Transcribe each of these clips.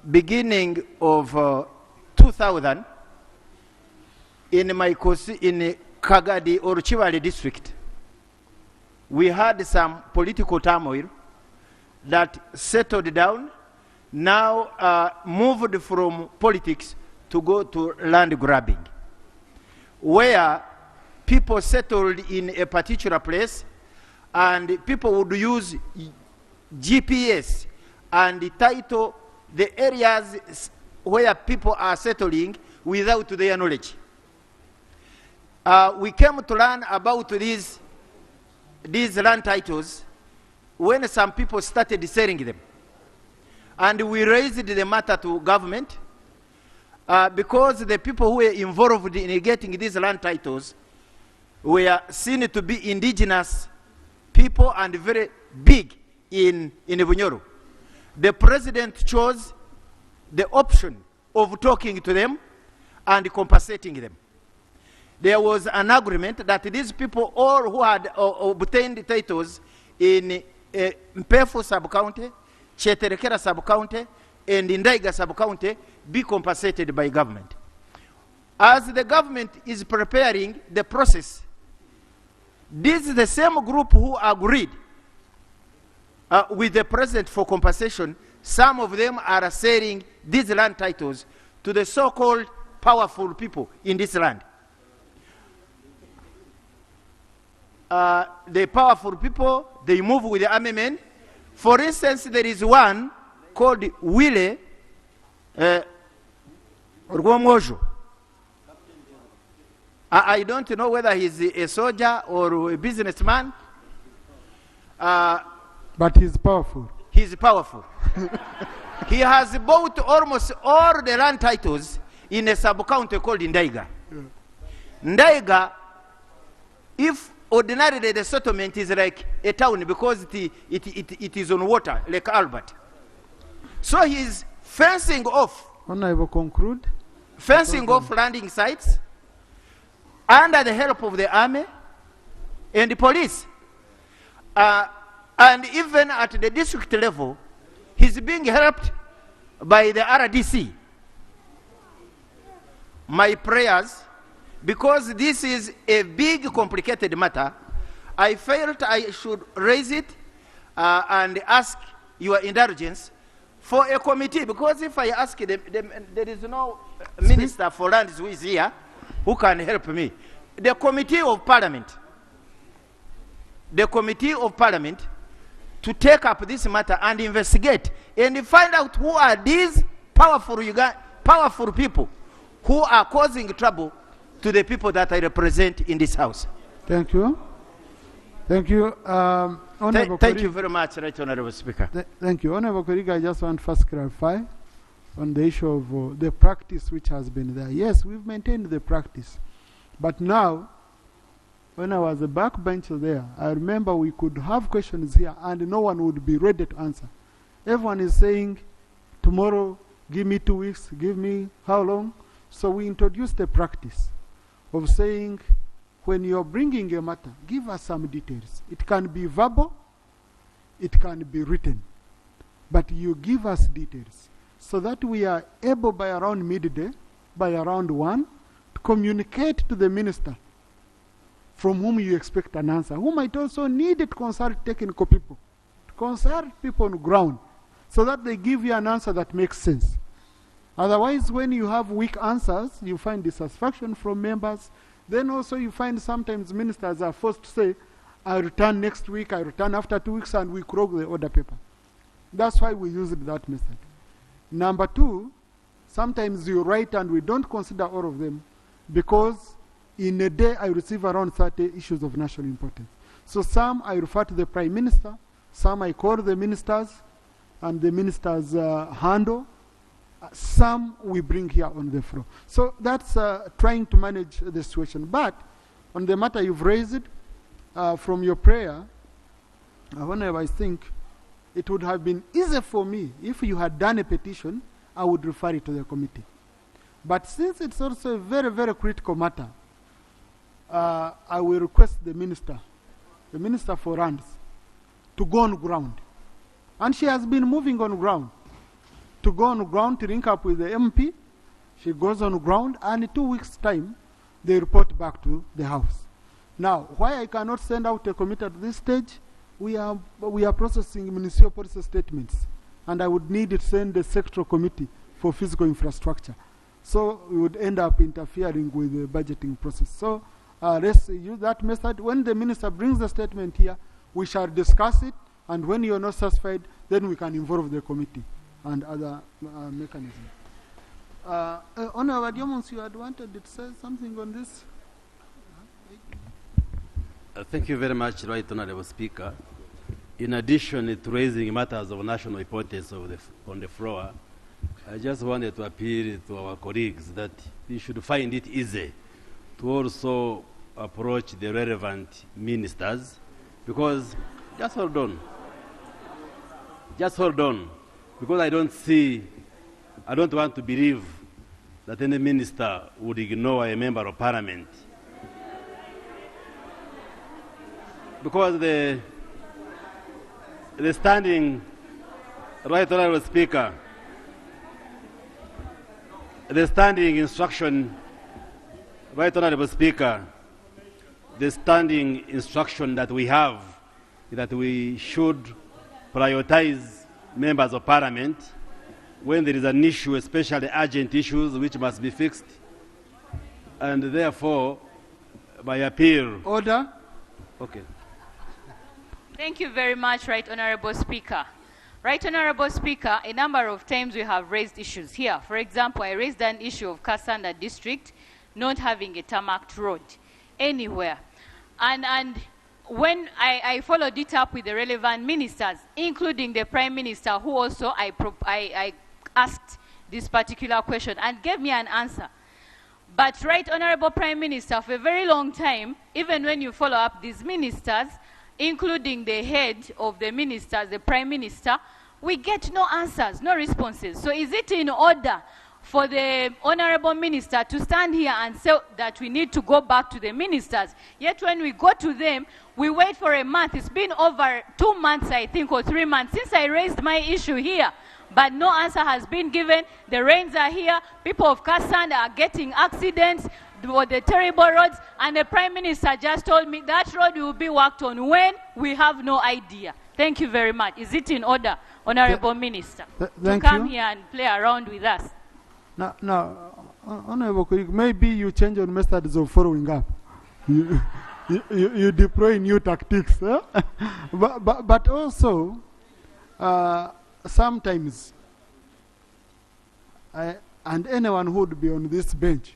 beginning of 2000, in Kagadi or Chivali district, we had some political turmoil that settled down, now moved from politics to go to land grabbing, where people settled in a particular place and people would use GPS and title the areas where people are settling without their knowledge. We came to learn about these land titles when some people started selling them. And we raised the matter to government because the people who were involved in getting these land titles were seen to be indigenous people and very big in Bunyoro. The president chose the option of talking to them and compensating them. There was an agreement that these people, all who had obtained titles in Mpefu sub-county, Cheterekera sub-county, and Indaiga sub-county, be compensated by government. As the government is preparing the process, this is the same group who agreed with the president for compensation. Some of them are selling these land titles to the so-called powerful people in this land. The powerful people, they move with the army men. For instance, there is one called Wile Rwomojo. I don't know whether he's a soldier or a businessman. But he's powerful. He's powerful. He has bought almost all the land titles in a sub-county called Ndaiga. Yeah. Ndaiga, if ordinarily the settlement is like a town because it is on water, like Albert. So he's fencing off. Honorable, conclude. Fencing off landing sites under the help of the army and the police. And even at the district level, he's being helped by the RDC. My prayers, because this is a big, complicated matter, I felt I should raise it and ask your indulgence for a committee, because if I ask them, there is no minister for lands who is here who can help me. The Committee of Parliament to take up this matter and investigate and find out who are these powerful people who are causing trouble to the people that I represent in this house. Thank you. Thank you. Thank you very much, Right Honorable Speaker. Thank you. Honorable colleague, I just want to first clarify on the issue of the practice which has been there. Yes, we've maintained the practice. But now, when I was a backbencher there, I remember we could have questions here and no one would be ready to answer. Everyone is saying, tomorrow, give me 2 weeks, give me how long? So we introduced a practice of saying, when you're bringing a matter, give us some details. It can be verbal, it can be written, but you give us details so that we are able by around midday, by around 1, to communicate to the minister from whom you expect an answer, who might also need to consult technical people, to consult people on the ground, so that they give you an answer that makes sense. Otherwise, when you have weak answers, you find dissatisfaction from members. Then also you find sometimes ministers are forced to say, I return next week, I return after 2 weeks, and we croak the order paper. That's why we used that method. Number 2, sometimes you write and we don't consider all of them, because in a day I receive around 30 issues of national importance. So some I refer to the Prime Minister, some I call the ministers, and the ministers handle. Some we bring here on the floor. So that's trying to manage the situation. But on the matter you've raised, from your prayer, I think it would have been easier for me if you had done a petition, I would refer it to the committee. But since it's also a very, very critical matter, I will request the Minister for Lands, to go on ground. And she has been moving on ground to go on ground to link up with the MP. She goes on ground, and in 2 weeks' time, they report back to the House. Now, why I cannot send out a committee at this stage, we are processing ministerial policy statements, and I would need to send a sectoral committee for physical infrastructure. So we would end up interfering with the budgeting process. So let's use that method. When the minister brings the statement here, we shall discuss it, and when you're not satisfied, then we can involve the committee and other mechanisms. Honorable Diamond, you had wanted to say something on this? Thank you very much, Right Honorable Speaker. In addition to raising matters of national importance on the floor, I just wanted to appeal to our colleagues that we should find it easy to also approach the relevant ministers, because just hold on, because I don't want to believe that any minister would ignore a member of parliament. Because the standing, Right Honorable Speaker, the standing instruction, Right Honorable Speaker, the standing instruction that we have is that we should prioritize members of parliament when there is an issue, especially urgent issues which must be fixed. And therefore, by appeal. Order. Okay. Thank you very much, Right Honorable Speaker. Right Honorable Speaker, a number of times we have raised issues here. For example, I raised an issue of Kasanda district not having a tarmac road anywhere. And when I followed it up with the relevant ministers, including the Prime Minister, who also I asked this particular question and gave me an answer. But Right Honorable Prime Minister, for a very long time, even when you follow up these ministers, including the head of the ministers, the Prime Minister, we get no answers, no responses. So is it in order for the Honorable Minister to stand here and say that we need to go back to the ministers? Yet when we go to them, we wait for a month. It's been over 2 months, I think, or 3 months since I raised my issue here. But no answer has been given. The rains are here. People of Kasanda are getting accidents with the terrible roads. And the Prime Minister just told me that road will be worked on when we have no idea. Thank you very much. Is it in order, Honorable Minister, to come here and play around with us? Now, Honorable colleague, maybe you change your methods of following up. You deploy new tactics. Huh? but also, sometimes, and anyone who would be on this bench,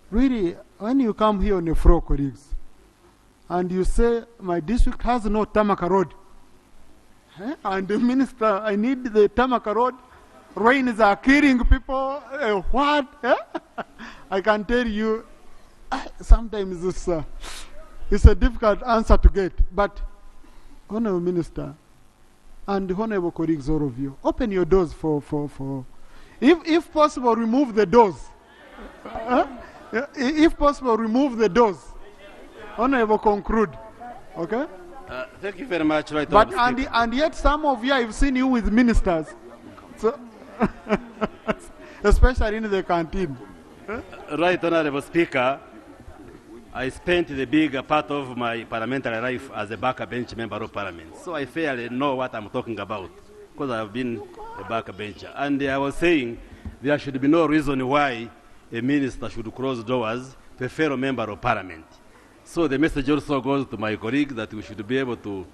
really, when you come here on the floor, colleagues, and you say, my district has no tarmac road, and the minister, I need the tarmac road, rains are killing people, what? I can tell you, sometimes it's a difficult answer to get, but Honorable Minister, and honorable colleagues, all of you, open your doors if possible, remove the doors. If possible, remove the doors. Honorable, conclude. Okay? Thank you very much, Right But Honorable and yet some of you, I've seen you with ministers, so especially in the canteen. Right Honorable Speaker, I spent the bigger part of my parliamentary life as a backbench member of parliament. So I fairly know what I'm talking about, because I've been a backbencher. And I was saying there should be no reason why a minister should close doors to a fellow member of parliament. So the message also goes to my colleague that we should be able to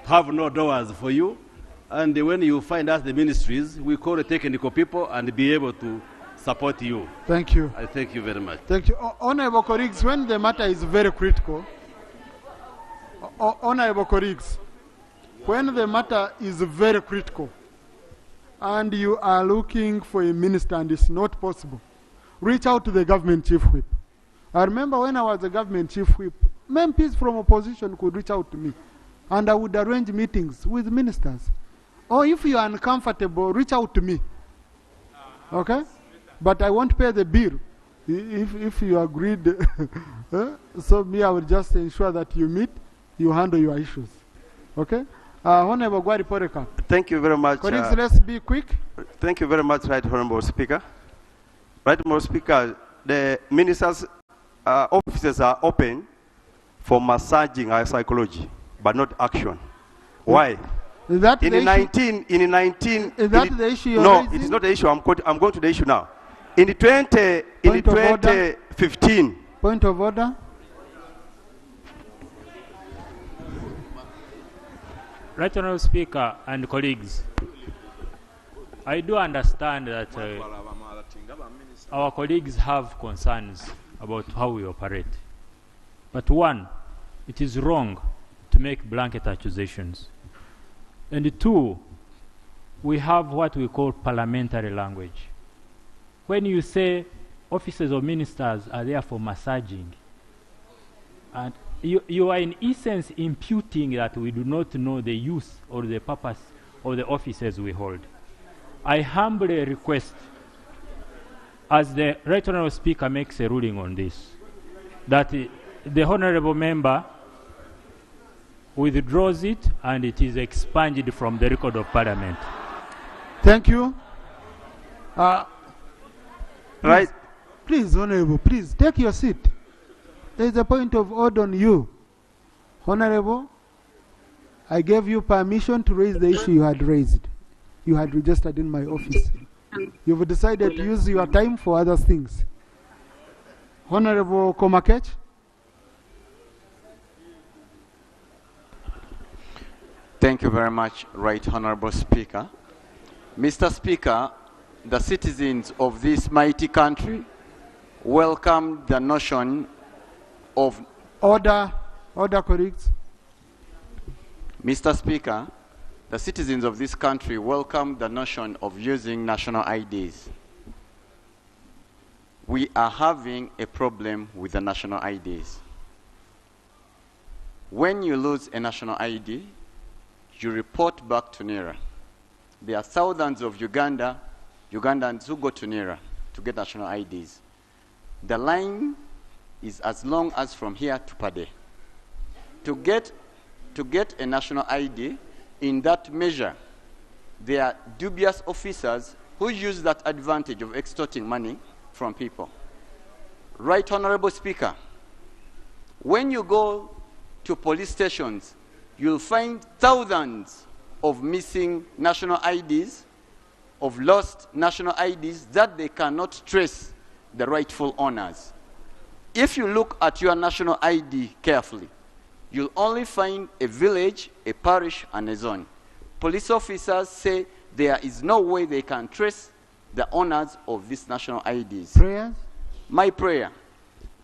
have no doors for you. And when you find us the ministries, we call the technical people and be able to support you. Thank you. I thank you very much. Thank you. Honorable colleagues, when the matter is very critical, honorable colleagues, when the matter is very critical and you are looking for a minister and it's not possible, reach out to the government chief whip. I remember when I was the government chief whip, MPs from opposition could reach out to me and I would arrange meetings with ministers. Or if you are uncomfortable, reach out to me. Okay? But I won't pay the bill if you agreed. So me, I will just ensure that you meet, you handle your issues. Okay? Honorable Gwari Poreka. Thank you very much. Colleagues, let's be quick. Thank you very much, Right Honorable Speaker. Right Honorable Speaker, the minister's offices are open for massaging our psychology, but not action. Why? Is that the issue you're no, raising? it is not the issue. I'm going to the issue now. In 2015. Point of order. Right Honourable Speaker and colleagues, I do understand that our colleagues have concerns about how we operate. But one, it is wrong to make blanket accusations. And two, we have what we call parliamentary language. When you say officers of ministers are there for massaging, and you are in essence imputing that we do not know the use or the purpose of the offices we hold. I humbly request, as the Right Honourable Speaker makes a ruling on this, that the Honourable Member withdraws it and it is expunged from the record of Parliament. Thank you. Right. Please, Honourable, please, take your seat. There is a point of order on you. Honourable, I gave you permission to raise the issue you had raised. You had registered in my office. You've decided to use your time for other things. Honourable Komakech. Thank you very much, Right Honourable Speaker. Mr. Speaker, the citizens of this mighty country welcome the notion of... Order, colleagues. Mr. Speaker, the citizens of this country welcome the notion of using national IDs. We are having a problem with the national IDs. When you lose a national ID, you report back to NERA. There are thousands of Ugandans who go to NERA to get national IDs. The line is as long as from here to Pade. To get a national ID, in that measure, there are dubious officers who use that advantage of extorting money from people. Right Honourable Speaker, when you go to police stations, you'll find thousands of missing national IDs, of lost national IDs that they cannot trace the rightful owners. If you look at your national ID carefully, you'll only find a village, a parish, and a zone. Police officers say there is no way they can trace the owners of these national IDs. Prayers? My prayer,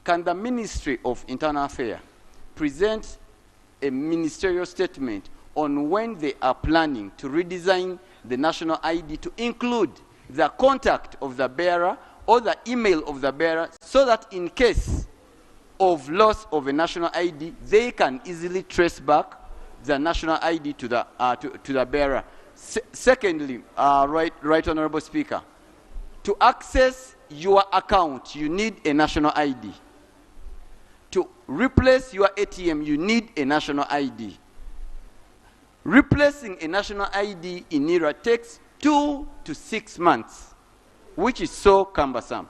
can the Ministry of Internal Affairs present a ministerial statement on when they are planning to redesign the national ID to include the contact of the bearer or the email of the bearer, so that in case of loss of a national ID, they can easily trace back the national ID to the bearer. Secondly, Right Honourable Speaker, to access your account, you need a national ID. To replace your ATM, you need a national ID. Replacing a national ID in NERA takes 2 to 6 months, which is so cumbersome.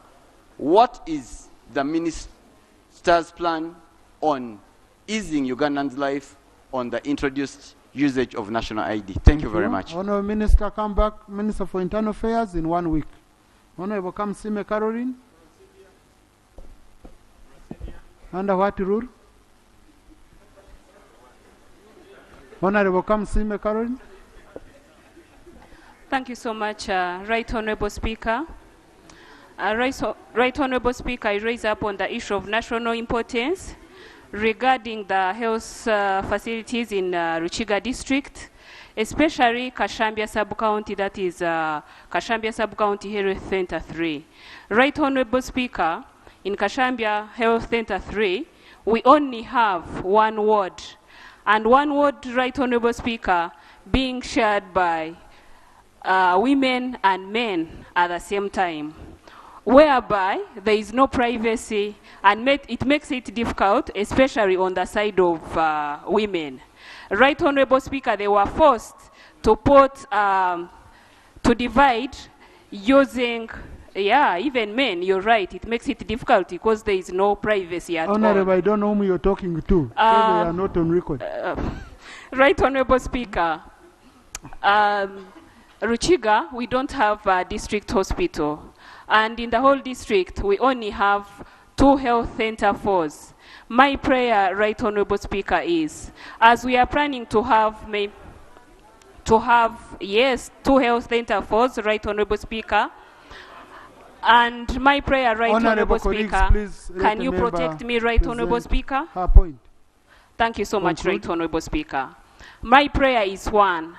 What is the Minister's plan on easing Ugandans' life on the introduced usage of national ID? Thank you very much. Honourable Minister, come back. Minister for Internal Affairs in 1 week. Honourable Kamsime Caroline. Under what rule? Honourable Kamsime Caroline. Thank you so much, Right Honourable Speaker. Right Honourable Speaker, I raise up on the issue of national importance regarding the health facilities in Ruchiga district, especially Kashambia sub-county, that is Kashambia sub-county Health Center 3. Right Honourable Speaker, in Kashambia Health Center 3, we only have one ward, and one ward, Right Honourable Speaker, being shared by women and men at the same time, whereby there is no privacy, and it makes it difficult, especially on the side of women. Right Honorable Speaker, they were forced to to divide using, yeah, even men, you're right, it makes it difficult because there is no privacy at Honorable, all. I don't know whom you're talking to, because they are not on record. Right Honorable Speaker, Ruchiga, we don't have a district hospital. And in the whole district, we only have 2 health center force. My prayer, Right Honorable Speaker, is, as we are planning to have, yes, 2 health center force, Right Honorable Speaker, and my prayer, Right Honorable Speaker, can you protect me, Right Honorable Speaker? Her point. Thank you so much, Right Honorable Speaker. My prayer is one,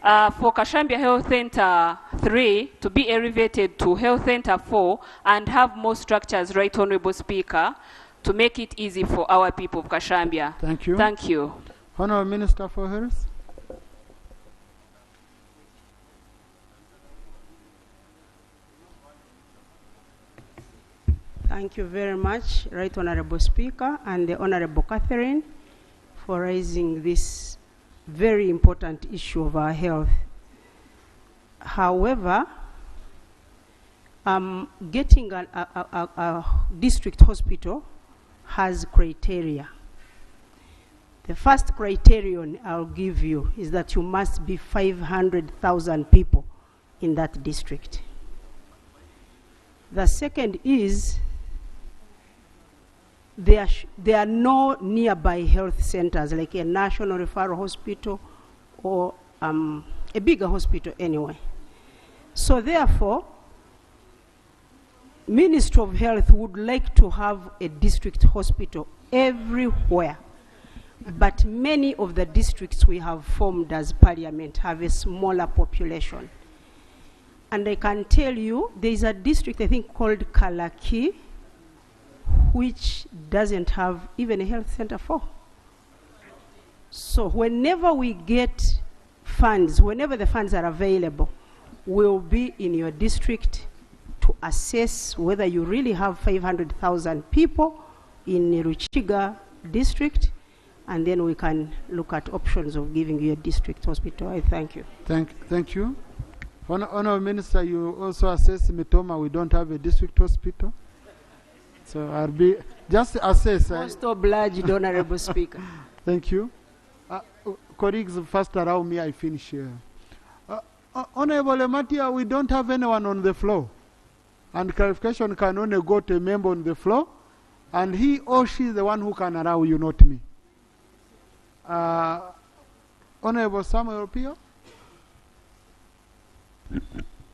for Kashambia Health Center 3 to be elevated to Health Center 4 and have more structures, Right Honorable Speaker, to make it easy for our people of Kashambia. Thank you. Thank you. Honorable Minister for Health. Thank you very much, Right Honorable Speaker and the Honorable Catherine, for raising this very important issue of our health. However, getting a district hospital has criteria. The first criterion I'll give you is that you must be 500,000 people in that district. The second is there are no nearby health centers like a national referral hospital or a bigger hospital anyway. So therefore, Ministry of Health would like to have a district hospital everywhere. But many of the districts we have formed as parliament have a smaller population. And I can tell you, there is a district, I think, called Kalaki, which doesn't have even a health center for. So whenever we get funds, whenever the funds are available, we'll be in your district to assess whether you really have 500,000 people in Ruchiga district, and then we can look at options of giving you a district hospital. I thank you. Thank you. Honorable Minister, you also assess Mitoma, we don't have a district hospital. So I'll be, just assess. Most obliged, Honorable Speaker. Thank you. Colleagues, first allow me, I finish here. Honorable Matia, we don't have anyone on the floor. And clarification can only go to a member on the floor, and he or she is the one who can allow you, not me. Honorable Samuel Pio.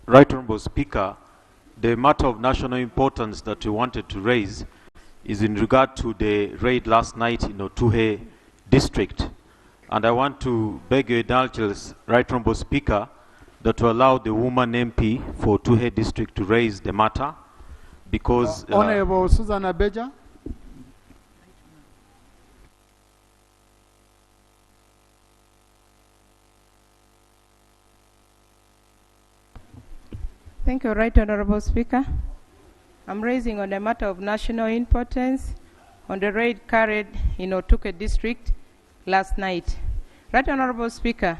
Right Honorable Speaker, the matter of national importance that we wanted to raise is in regard to the raid last night in Otuhe district. And I want to beg your indulgence, Right Honorable Speaker, that to allow the woman MP for Otuhe district to raise the matter, because Honorable Susan Abeja. Thank you, Right Honorable Speaker. I'm raising on a matter of national importance on the raid carried in Otuhe district last night. Right Honorable Speaker,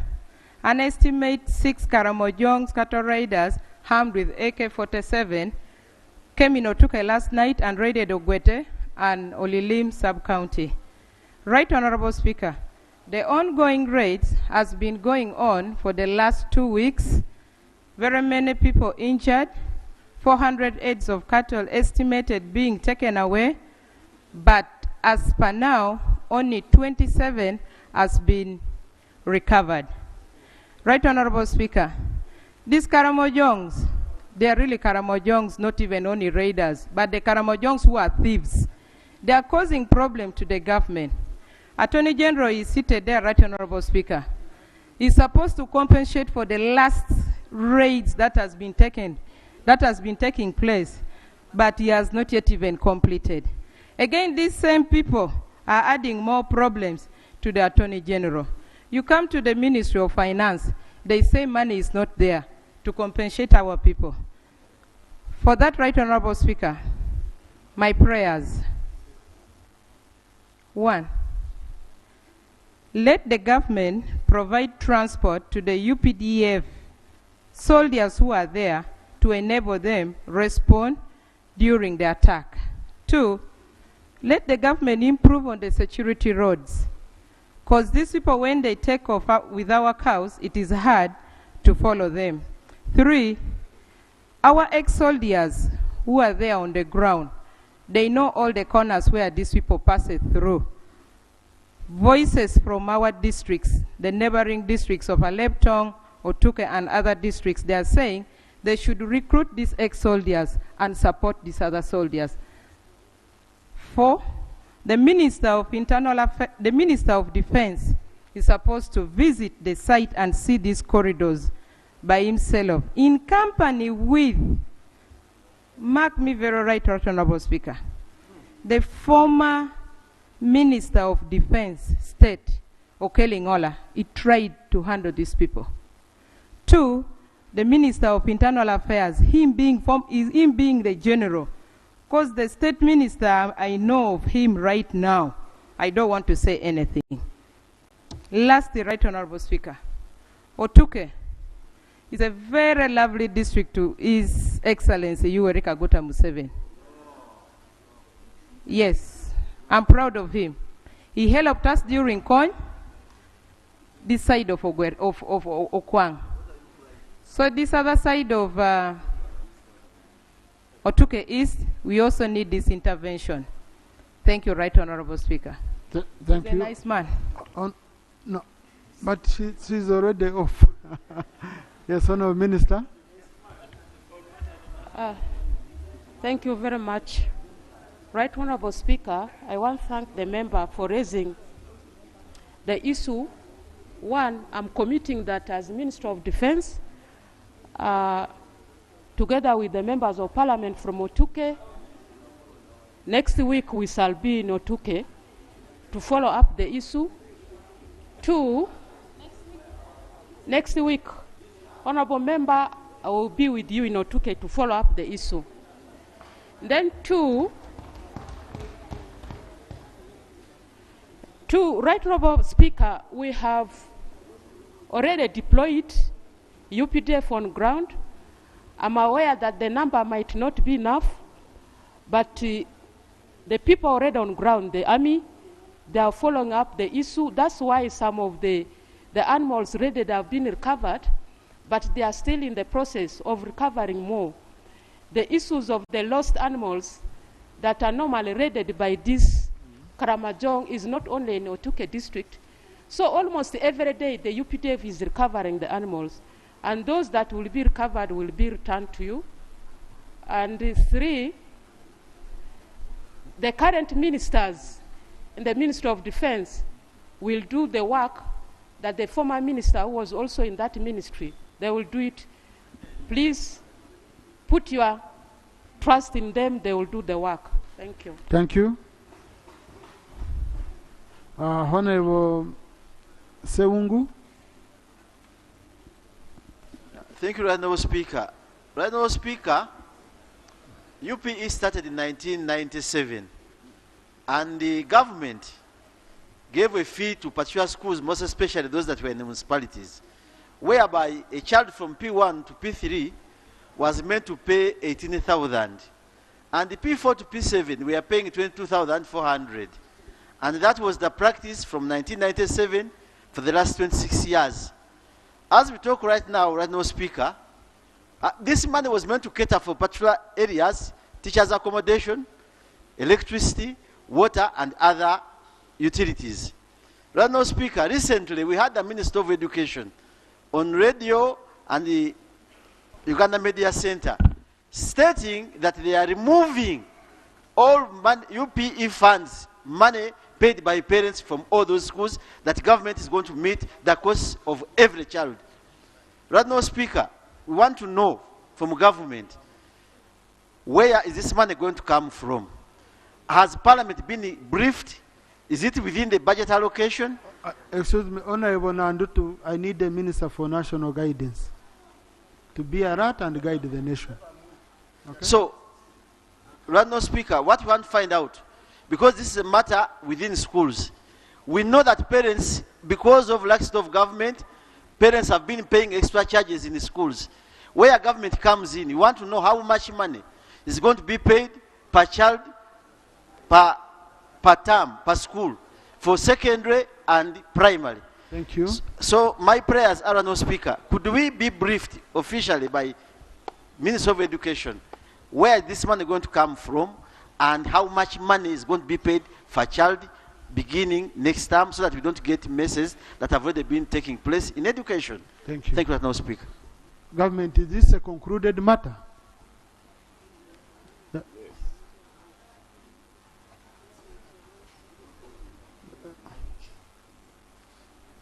an estimate 6 Karamojongs cattle raiders armed with AK-47 came in Otuhe last night and raided Ogwete and Olilim sub-county. Right Honorable Speaker, the ongoing raids has been going on for the last 2 weeks. Very many people injured, 400 heads of cattle estimated being taken away, but as per now, only 27 has been recovered. Right Honorable Speaker, these Karamojongs, they are really Karamojongs, not even only raiders, but the Karamojongs who are thieves. They are causing problem to the government. Attorney General is seated there, Right Honorable Speaker. He's supposed to compensate for the last raids that has been taking place, but he has not yet even completed. Again, these same people are adding more problems to the Attorney General. You come to the Ministry of Finance, they say money is not there to compensate our people. For that, Right Honorable Speaker, my prayers. 1, let the government provide transport to the UPDF soldiers who are there to enable them respond during the attack. 2, let the government improve on the security roads, because these people, when they take off with our cows, it is hard to follow them. 3, our ex-soldiers who are there on the ground, they know all the corners where these people pass it through. Voices from our districts, the neighboring districts of Aleptong, Otuke, and other districts, they are saying they should recruit these ex-soldiers and support these other soldiers. 4, the Minister of Defense is supposed to visit the site and see these corridors by himself, in company with, mark me very right, Honorable Speaker, the former Minister of Defense, State, Okelingola. He tried to handle these people. 2, the Minister of Internal Affairs, him being the general, because the State Minister, I know of him right now. I don't want to say anything. Lastly, Right Honorable Speaker, Otuke is a very lovely district to His Excellency Yoweri Kaguta Museveni. Yes, I'm proud of him. He helped us during Kony, this side of Okwang. So this other side of Otuke East, we also need this intervention. Thank you, Right Honorable Speaker. Thank you. A nice man. No, but she's already off. Yes, Honorable Minister. Thank you very much. Right Honorable Speaker, I want to thank the member for raising the issue. One, I'm committing that as Minister of Defense, together with the members of Parliament from Otuke, next week we shall be in Otuke to follow up the issue. 2, next week, Honorable Member, I will be with you in Otuke to follow up the issue. Then 2, Right Honorable Speaker, we have already deployed UPDF on ground. I'm aware that the number might not be enough, but the people already on ground, the army, they are following up the issue. That's why some of the animals already have been recovered, but they are still in the process of recovering more. The issues of the lost animals that are normally raided by this Karamajong is not only in Otuke district. So almost every day the UPDF is recovering the animals, and those that will be recovered will be returned to you. And 3, the current ministers in the Ministry of Defense will do the work that the former minister who was also in that ministry, they will do it. Please put your trust in them, they will do the work. Thank you. Thank you. Honorable Sewungu. Thank you, Right Honorable Speaker. Right Honorable Speaker, UPE started in 1997, and the government gave a fee to particular schools, most especially those that were in the municipalities, whereby a child from P1 to P3 was meant to pay 18,000, and the P4 to P7 we are paying 22,400, and that was the practice from 1997 for the last 26 years. As we talk right now, Right Honorable Speaker, this money was meant to cater for particular areas, teachers' accommodation, electricity, water, and other utilities. Right Honorable Speaker, recently we had the Minister of Education on radio and the Uganda Media Center stating that they are removing all UPE funds, money paid by parents from all those schools, that government is going to meet the cost of every child. Right now, Speaker, we want to know from government, where is this money going to come from? Has Parliament been briefed? Is it within the budget allocation? Excuse me, Honorable Nandutu, I need the Minister for National Guidance to be alert and guide the nation. Okay? So, right now, Speaker, what we want to find out, because this is a matter within schools, We know that parents, because of laxity of government, parents have been paying extra charges in the schools. Where government comes in, you want to know how much money is going to be paid per child, per term, per school, for secondary and primary. Thank you. So my prayers, Honourable Speaker, could we be briefed officially by Minister of Education where this money is going to come from and how much money is going to be paid for child beginning next term, so that we don't get messes that have already been taking place in education. Thank you. Thank you, Honourable Speaker. Government, is this a concluded matter?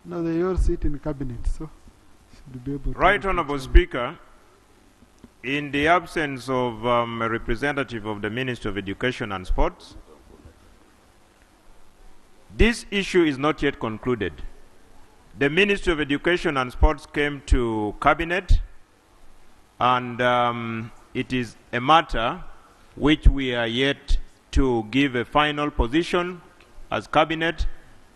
No, they all sit in cabinet, so should be able to. Right Honourable Speaker, in the absence of a representative of the Ministry of Education and Sports, this issue is not yet concluded. The Ministry of Education and Sports came to Cabinet, and it is a matter which we are yet to give a final position as Cabinet.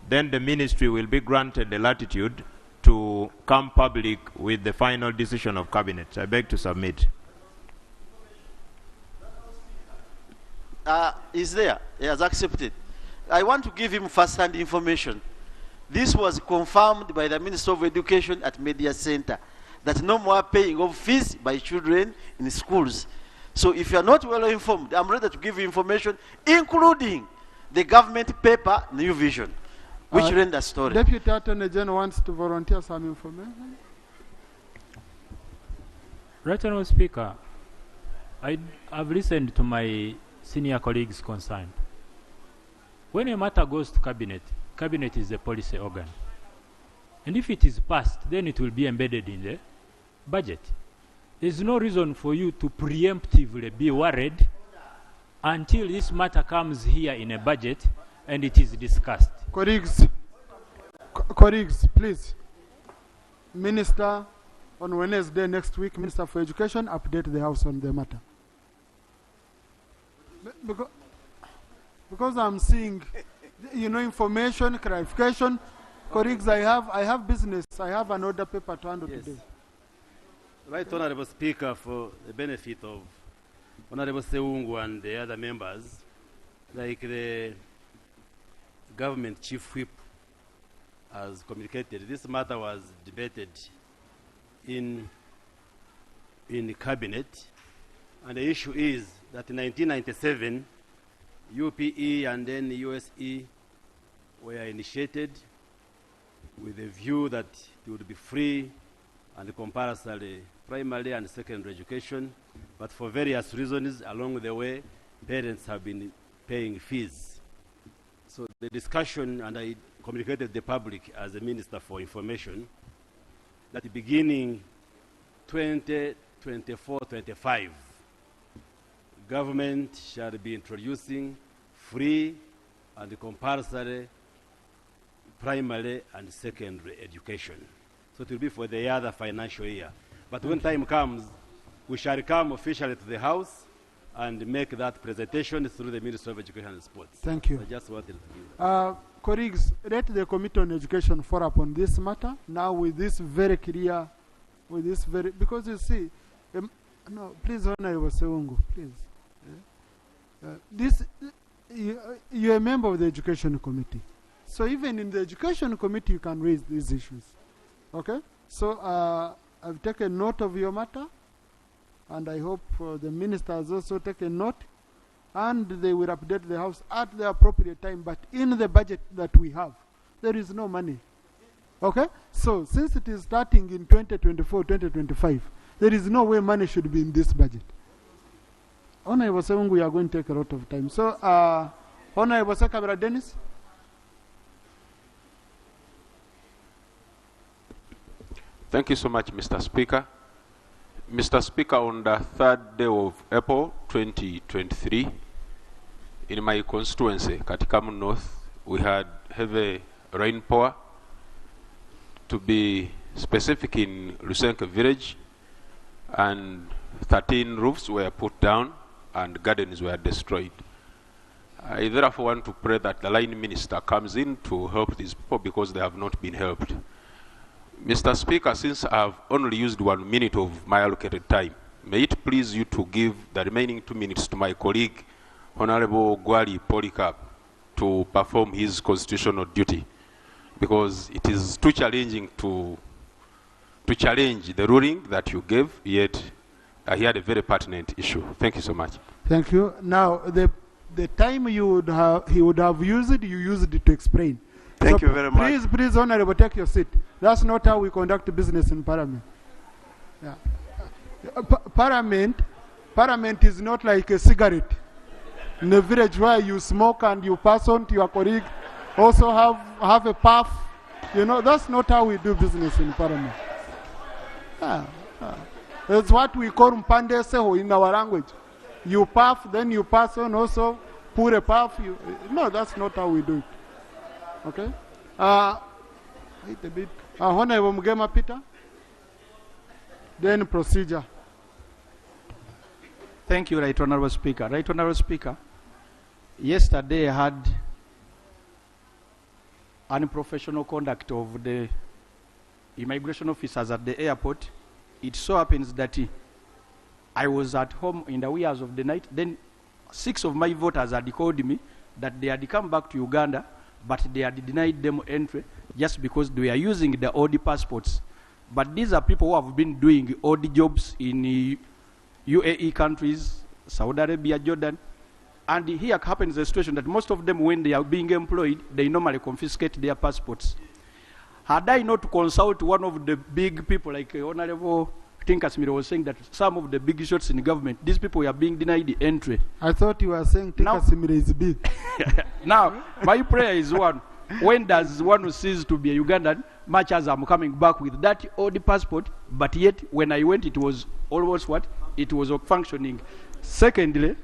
Then the Ministry will be granted the latitude to come public with the final decision of Cabinet. I beg to submit. Is there? He has accepted. I want to give him first-hand information. This was confirmed by the Minister of Education at Media Center, that no more paying of fees by children in schools. So if you are not well informed, I'm ready to give you information, including the government paper, New Vision, which read the story. Deputy Attorney General wants to volunteer some information. Right Honourable Speaker, I've listened to my senior colleagues concerned. When a matter goes to Cabinet, Cabinet is the policy organ. And if it is passed, then it will be embedded in the budget. There's no reason for you to preemptively be worried until this matter comes here in a budget and it is discussed. Colleagues, colleagues, please. Minister, on Wednesday next week, Minister for Education, update the House on the matter. Because I'm seeing, information, clarification. Colleagues, I have business. I have an order paper to handle today. Right Honourable Speaker, for the benefit of Honourable Seungu and the other members, like the government chief whip has communicated, this matter was debated in the cabinet, and the issue is that in 1997 UPE and then USE were initiated with a view that it would be free and compulsory primary and secondary education, but for various reasons along the way parents have been paying fees. So the discussion, and I communicated the public as a Minister for Information, that beginning 2024-25, government shall be introducing free and compulsory primary and secondary education. So it will be for the other financial year. But when time comes, we shall come officially to the House and make that presentation through the Ministry of Education and Sports. Thank you. So I just wanted to give that. Colleagues, let the Committee on Education follow up on this matter now with this very clear, because you see, no, please, Honourable Seungu, please. You're a member of the Education Committee. So even in the Education Committee, you can raise these issues. Okay? So I've taken note of your matter, and I hope the Minister has also taken note, and they will update the House at the appropriate time. But in the budget that we have, there is no money. Okay? So since it is starting in 2024, 2025, there is no way money should be in this budget. Honourable Seungu, we are going to take a lot of time. So, Honourable Secretary Dennis. Thank you so much, Mr. Speaker. Mr. Speaker, on the 3rd day of April 2023, in my constituency, Katikamu North, we had heavy rainpour. To be specific, in Lusenke village, and 13 roofs were put down and gardens were destroyed. I therefore want to pray that the line minister comes in to help these people because they have not been helped. Mr. Speaker, since I have only used 1 minute of my allocated time, may it please you to give the remaining 2 minutes to my colleague, Honorable Gwali Polycarp, to perform his constitutional duty, because it is too challenging to challenge the ruling that you gave, yet he had a very pertinent issue. Thank you so much. Thank you. Now, the time he would have used, you used it to explain. Thank you very much. Please, Honorable, take your seat. That's not how we conduct business in Parliament. Yeah. Parliament is not like a cigarette in the village where you smoke and you pass on to your colleague, also have a puff. You know, that's not how we do business in Parliament. That's what we call mpande seho in our language. You puff, then you pass on, also pour a puff. No, that's not how we do it. Okay? Wait a bit. Honorable Mugema Peter. Then procedure. Thank you, Right Honorable Speaker. Right Honorable Speaker, yesterday I had unprofessional conduct of the immigration officers at the airport. It so happens that I was at home in the wee hours of the night. Then 6 of my voters had called me that they had come back to Uganda, but they had denied them entry just because they are using the odd passports. But these are people who have been doing odd jobs in UAE countries, Saudi Arabia, Jordan. And here happens a situation that most of them, when they are being employed, they normally confiscate their passports. Had I not consult one of the big people, like Honorable Tinkasimiro was saying that some of the big shots in the government, these people are being denied the entry. I thought you were saying Tinkasimiro is big. Now, my prayer is one. When does one cease to be a Ugandan, much as I'm coming back with that old passport, but yet when I went, it was almost what? It was functioning. Secondly,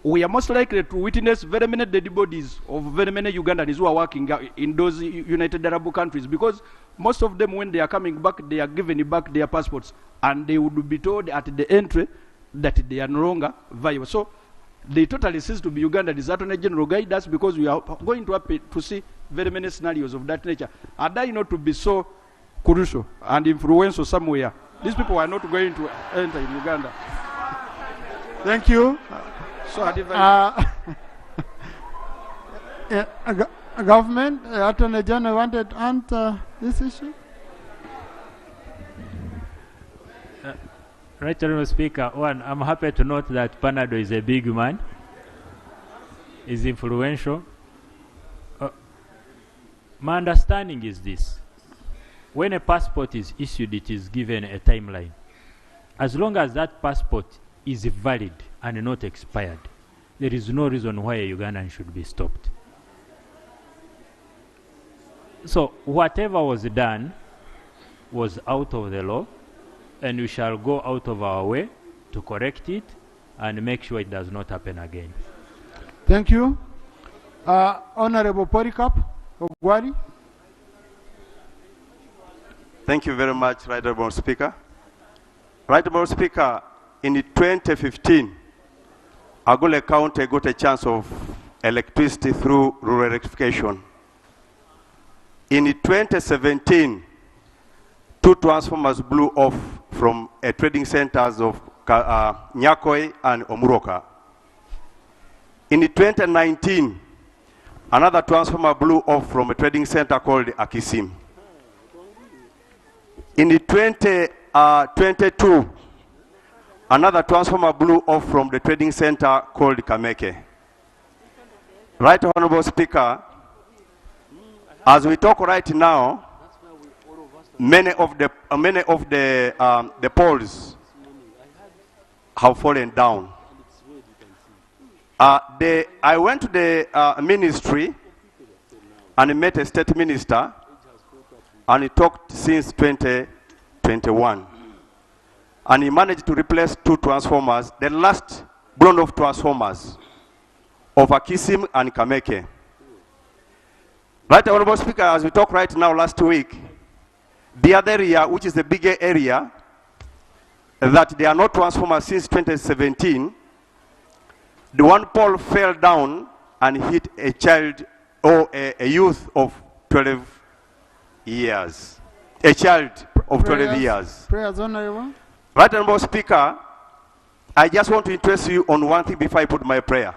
we are most likely to witness very many dead bodies of very many Ugandans who are working in those United Arab countries, because most of them, when they are coming back, they are given back their passports, and they would be told at the entry that they are no longer viable. So they totally cease to be Ugandans. Attorney General guide us, because we are going to have to see very many scenarios of that nature. Are they not to be so crucial and influential somewhere? These people are not going to enter in Uganda. Thank you. So government, Attorney General wanted to answer this issue. Right, Honourable Speaker. One, I'm happy to note that Panado is a big man, is influential. My understanding is this: when a passport is issued, it is given a timeline. As long as that passport is valid and not expired, there is no reason why a Ugandan should be stopped. So whatever was done was out of the law, and we shall go out of our way to correct it and make sure it does not happen again. Thank you. Honorable Polycarp of Gwali. Thank you very much, Right Honorable Speaker. Right Honorable Speaker, in 2015, Agule County got a chance of electricity through rural electrification. In 2017, 2 transformers blew off from trading centers of Nyakoi and Omuroka. In 2019, another transformer blew off from a trading center called Akisim. In 2022, another transformer blew off from the trading center called Kameke. Right Honorable Speaker, as we talk right now, many of the poles have fallen down. I went to the ministry and met a state minister, and he talked since 2021. And he managed to replace 2 transformers, the last blown off transformers of Akisim and Kameke. Right Honorable Speaker, as we talk right now, last week, the other area, which is the bigger area, that there are no transformers since 2017, The one pole fell down and hit a child or a youth of 12 years. A child of 12 years. Prayers, Honorable. Right Honorable Speaker, I just want to interest you on one thing before I put my prayer.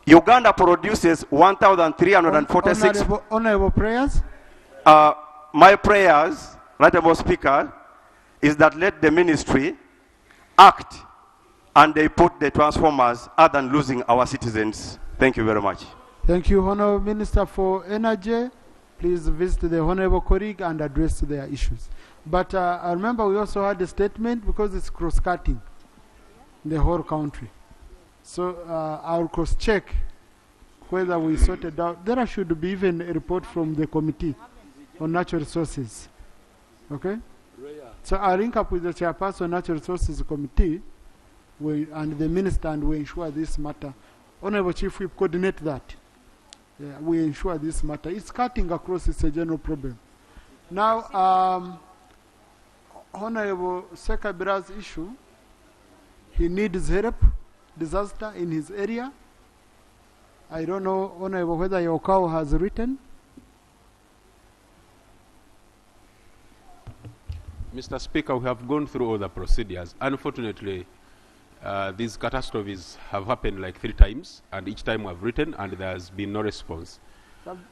Uganda produces 1,346... Honorable prayers. My prayers, Right Honorable Speaker, is that let the ministry act and they put the transformers other than losing our citizens. Thank you very much. Thank you, Honorable Minister for Energy. Please visit the Honorable colleague and address their issues. But I remember we also had a statement because it's cross-cutting the whole country. So I'll cross-check whether we sorted out. There should be even a report from the Committee on Natural Resources. Okay? So I'll link up with the Chairperson Natural Resources Committee and the Minister, and we ensure this matter. Honorable Chief, we coordinate that. Yeah, we ensure this matter. It's cutting across, it's a general problem. Now, Honorable Sekabira's issue, he needs help, disaster in his area. I don't know, Honorable, whether your cow has written. Mr. Speaker, we have gone through all the procedures. Unfortunately, these catastrophes have happened like 3 times, and each time we have written, and there has been no response.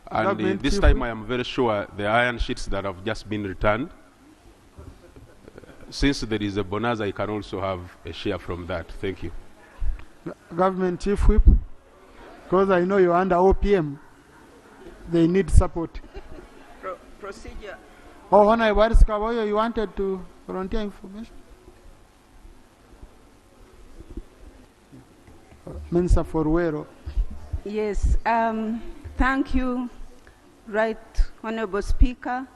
And this time I am very sure the iron sheets that have just been returned, since there is a bonus, I can also have a share from that. Thank you. Government Chief Whip, because I know you're under OPM, they need support. Procedure. Oh, Honorable Kaboyo, you wanted to volunteer information? Minister for Wero. Yes, thank you, Right Honorable Speaker.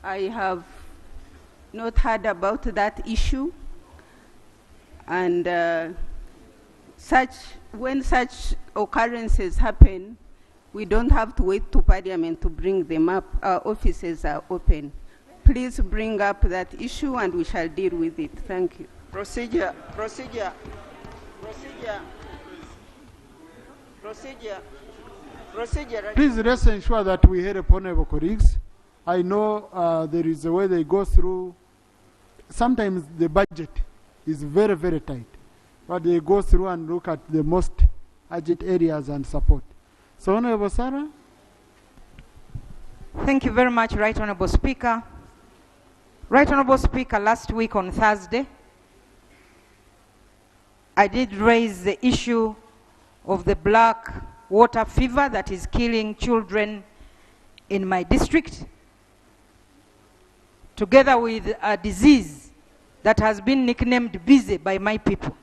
I have not heard about that issue, and when such occurrences happen, we don't have to wait to Parliament to bring them up. Our offices are open. Please bring up that issue and we shall deal with it. Thank you. Procedure. Please let's ensure that we help honorable colleagues. I know there is a way they go through. Sometimes the budget is very, very tight, but they go through and look at the most urgent areas and support. So, Honorable Sarah. Thank you very much, Right Honorable Speaker. Right Honorable Speaker, last week on Thursday, I did raise the issue of the black water fever that is killing children in my district, together with a disease that has been nicknamed busy by my people.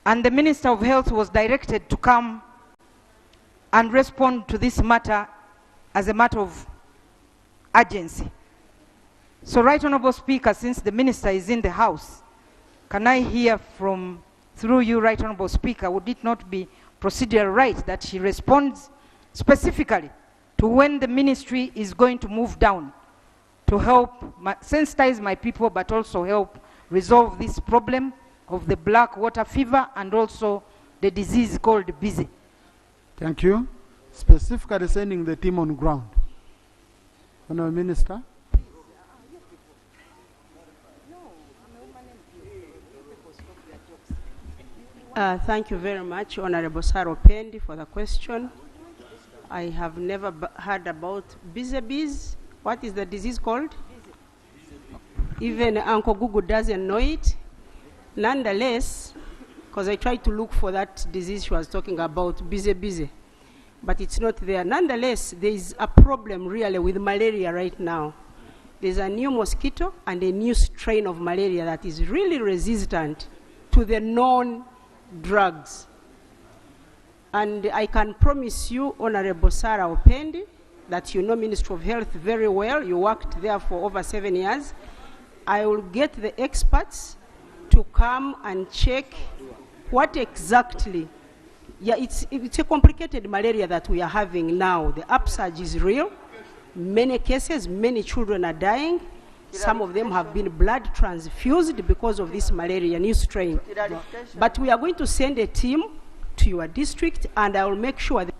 And the Minister of Health was directed to come and respond to this matter as a matter of urgency. So, Right Honorable Speaker, since the Minister is in the House, can I hear from, through you, Right Honorable Speaker, would it not be procedural right that she responds specifically to when the ministry is going to move down to help sensitize my people, but also help resolve this problem of the black water fever and also the disease called busy? Thank you. Specifically sending the team on ground. Honorable Minister. Thank you very much, Honorable Saro Pendi, for the question. I have never heard about busy bees. What is the disease called? Even Uncle Google doesn't know it. Nonetheless, because I tried to look for that disease she was talking about, busy, but it's not there. Nonetheless, there is a problem really with malaria right now. There's a new mosquito and a new strain of malaria that is really resistant to the known drugs. And I can promise you, Honorable Sarah Opendi, that you know Ministry of Health very well. You worked there for over 7 years. I will get the experts to come and check what exactly. Yeah, it's a complicated malaria that we are having now. The upsurge is real. Many cases, many children are dying. Some of them have been blood transfused because of this malaria new strain. But we are going to send a team to your district, and I will make sure that,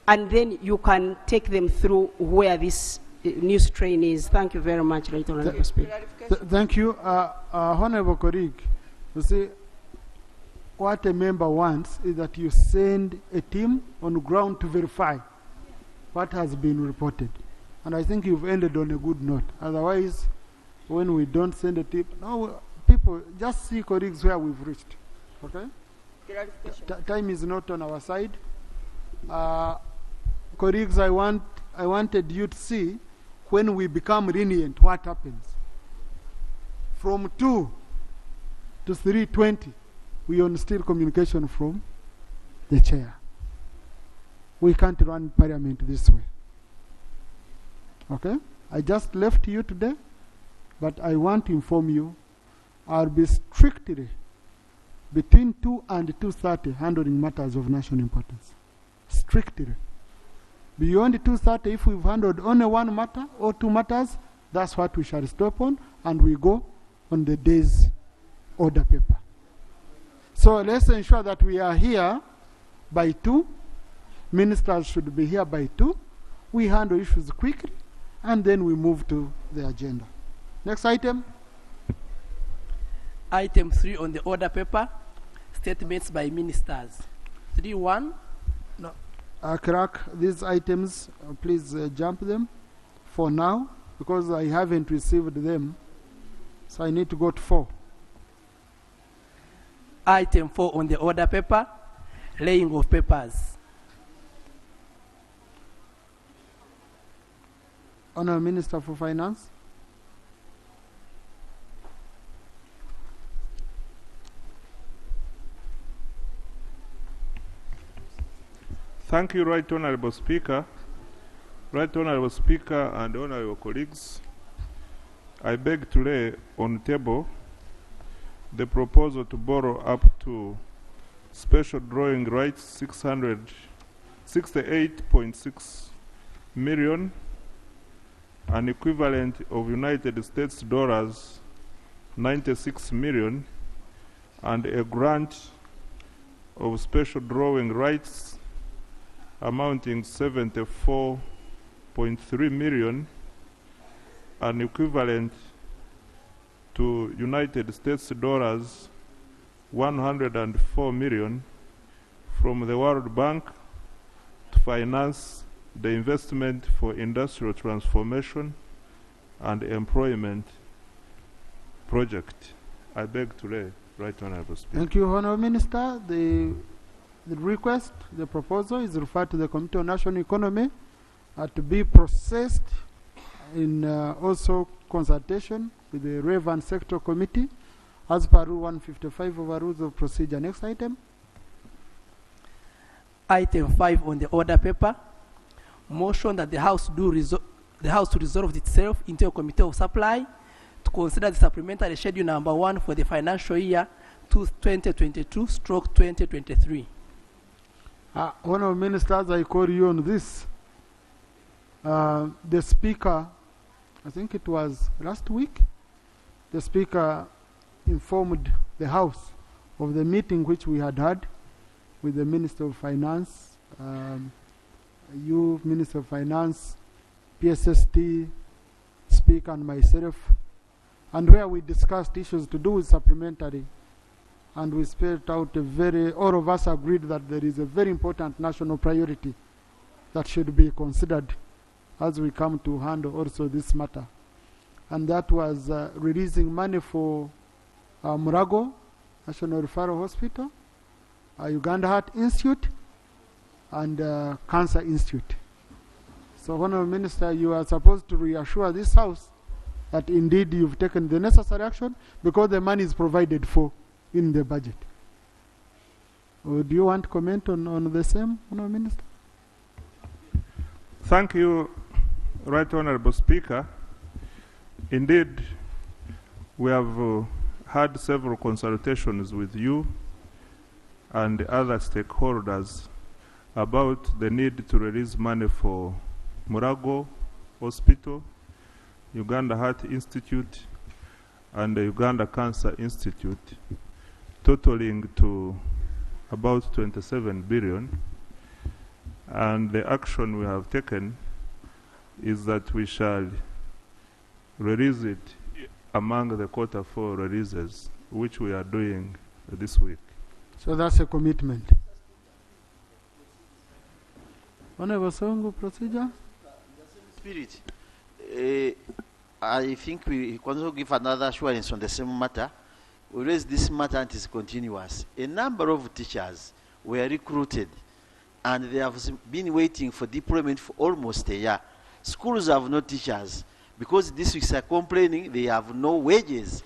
and then you can take them through where this new strain is. Thank you very much, Right Honorable Speaker. Thank you. Honorable colleague, you see, what a member wants is that you send a team on the ground to verify what has been reported. And I think you've ended on a good note. Otherwise, when we don't send a team, no, people just see colleagues where we've reached. Okay? Time is not on our side. Colleagues, I wanted you to see when we become lenient, what happens. From 2 to 3:20, we on still communication from the chair. We can't run parliament this way. Okay? I just left you today, but I want to inform you, I'll be strictly between 2 and 2:30 handling matters of national importance. Strictly. Beyond 2:30, if we've handled only one matter or 2 matters, that's what we shall stop on, and we go on the day's order paper. So let's ensure that we are here by 2. Ministers should be here by 2. We handle issues quickly, and then we move to the agenda. Next item. Item 3 on the order paper, statements by ministers. 3.1. No. Clerk, these items, please jump them for now, because I haven't received them. So I need to go to 4. Item 4 on the order paper, laying of papers. Honourable Minister for Finance. Thank you, Right Honourable Speaker. Right Honourable Speaker and honourable colleagues, I beg to lay on the table the proposal to borrow up to special drawing rights 668.6 million, an equivalent of United States dollars 96 million, and a grant of special drawing rights amounting 74.3 million, an equivalent to United States dollars 104 million from the World Bank to finance the investment for industrial transformation and employment project. I beg to lay, Right Honourable Speaker. Thank you, Honourable Minister. The request, the proposal is referred to the Committee on National Economy to be processed in also consultation with the relevant sector committee as per Rule 155 of our Rules of Procedure. Next item. Item 5 on the order paper, motion that the House to resolve itself into a committee of supply to consider the supplementary schedule number 1 for the financial year 2022/2023. Honourable Ministers, I call you on this. The Speaker, I think it was last week, the Speaker informed the House of the meeting which we had with the Minister of Finance, you, Minister of Finance, PSST, Speaker, and myself, and where we discussed issues to do with supplementary. And we spelled out all of us agreed that there is a very important national priority that should be considered as we come to handle also this matter. And that was releasing money for Murago National Referral Hospital, Uganda Heart Institute, and Cancer Institute. So, Honourable Minister, you are supposed to reassure this House that indeed you've taken the necessary action because the money is provided for in the budget. Do you want to comment on the same, Honourable Minister? Thank you, Right Honourable Speaker. Indeed, we have had several consultations with you and other stakeholders about the need to release money for Murago Hospital, Uganda Heart Institute, and the Uganda Cancer Institute, totaling to about 27 billion. And the action we have taken is that we shall release it among the Q4 releases, which we are doing this week. So that's a commitment. Honorable Songo, procedure? Spirit, I think we can also give another assurance on the same matter. We raise this matter and it is continuous. A number of teachers were recruited and they have been waiting for deployment for almost a year. Schools have no teachers because districts are complaining they have no wages.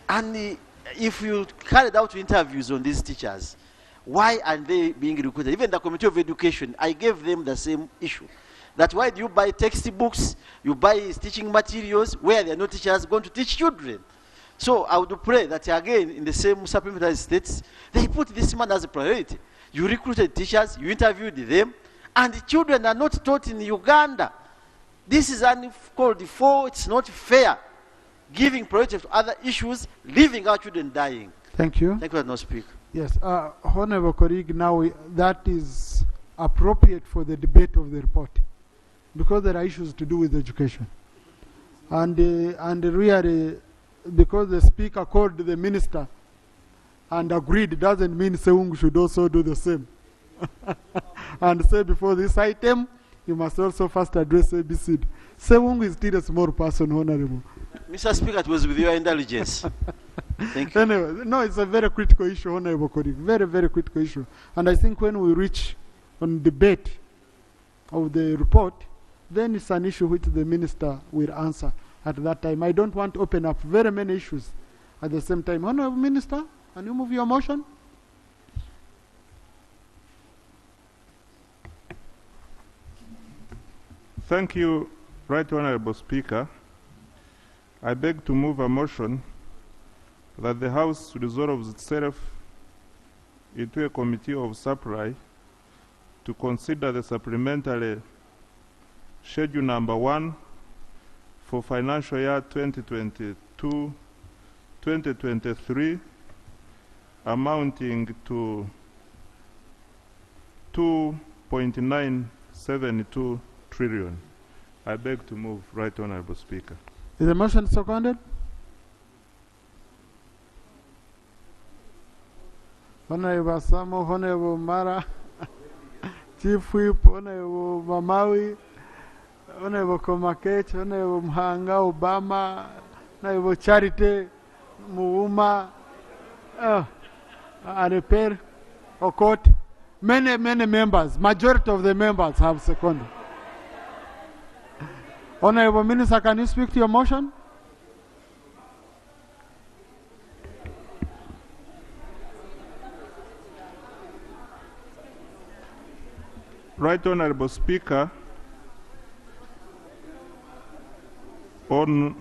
And if you carried out interviews on these teachers, why are they being recruited? Even the Committee of Education, I gave them the same issue. That why do you buy textbooks, you buy teaching materials where there are no teachers going to teach children? So I would pray that again in the same supplementary states, they put this man as a priority. You recruited teachers, you interviewed them, and the children are not taught in Uganda. This is uncalled for, it's not fair. Giving priority to other issues, leaving our children dying. Thank you. Thank you, no speak. Yes, Honorable colleague, now that is appropriate for the debate of the report, because there are issues to do with education. And really, because the speaker called the minister and agreed, doesn't mean Seung should also do the same. And say before this item, you must also first address ABC. Seung is still a small person, Honorable. Mr. Speaker, it was with your indulgence. Thank you. Anyway, no, it's a very critical issue, Honorable colleague. Very, very critical issue. And I think when we reach on debate of the report, then it's an issue which the minister will answer at that time. I don't want to open up very many issues at the same time. Honorable Minister, can you move your motion? Thank you, Right Honorable Speaker. I beg to move a motion that the House resolves itself into a committee of supply to consider the supplementary schedule number 1 for financial year 2022-2023 amounting to 2.972 trillion. I beg to move, Right Honorable Speaker. Is the motion seconded? Honorable Samo, Honorable Mara, Chief Whip, Honorable Mamawi, Honorable Komakech, Honorable Mhanga, Obama, Honorable Charity, Muuma, Areper, Okot. Many members, majority of the members have seconded. Honorable Minister, can you speak to your motion? Right Honorable Speaker, on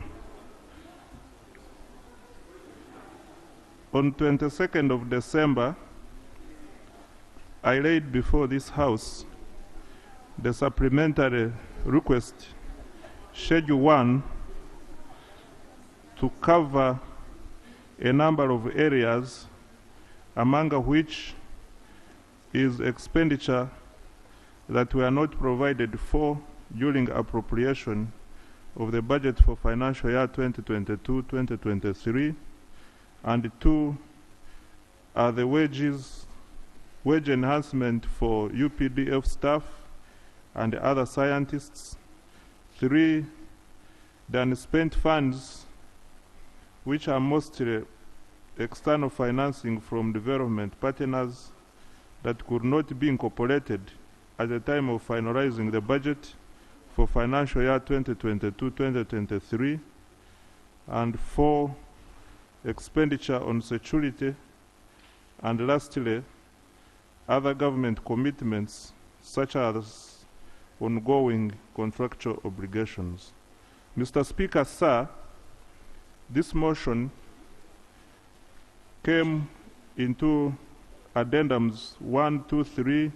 22nd of December, I laid before this House the supplementary request, Schedule 1, to cover a number of areas, among which is expenditure that were not provided for during appropriation of the budget for financial year 2022-2023, and 2 are the wage enhancement for UPDF staff and other scientists. 3, the unspent funds, which are mostly external financing from development partners that could not be incorporated at the time of finalizing the budget for financial year 2022-2023, and 4, expenditure on security, and lastly, other government commitments such as ongoing contractual obligations. Mr. Speaker, sir, this motion came into addendums 1, 2, 3,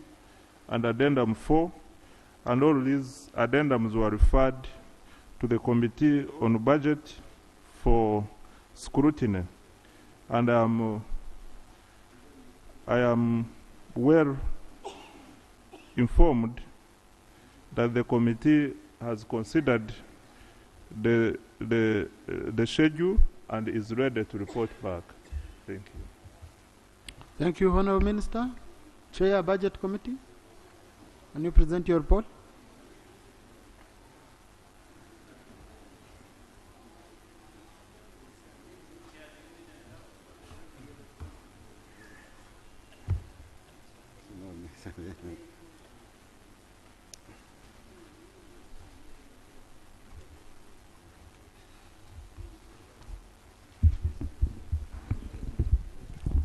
and addendum 4, and all these addendums were referred to the Committee on Budget for scrutiny. And I am well informed that the committee has considered the schedule and is ready to report back. Thank you. Thank you, Honourable Minister. Chair, Budget Committee, can you present your report?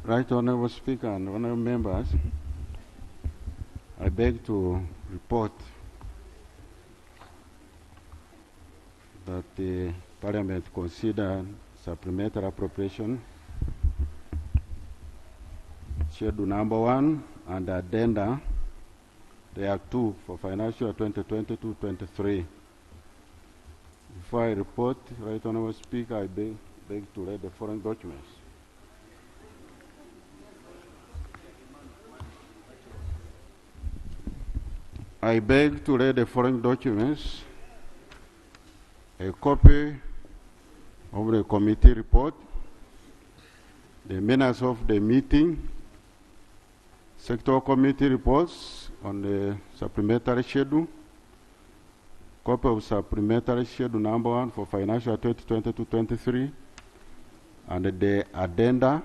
Right Honourable Speaker and Honourable Members, I beg to report that the Parliament considered supplementary appropriation schedule number 1 and addenda. There are 2 for financial year 2022-23. Before I report, Right Honourable Speaker, I beg to read the following documents. I beg to read the following documents: a copy of the committee report, the minutes of the meeting, sector committee reports on the supplementary schedule, copy of supplementary schedule number 1 for financial 2022-23, and the addenda.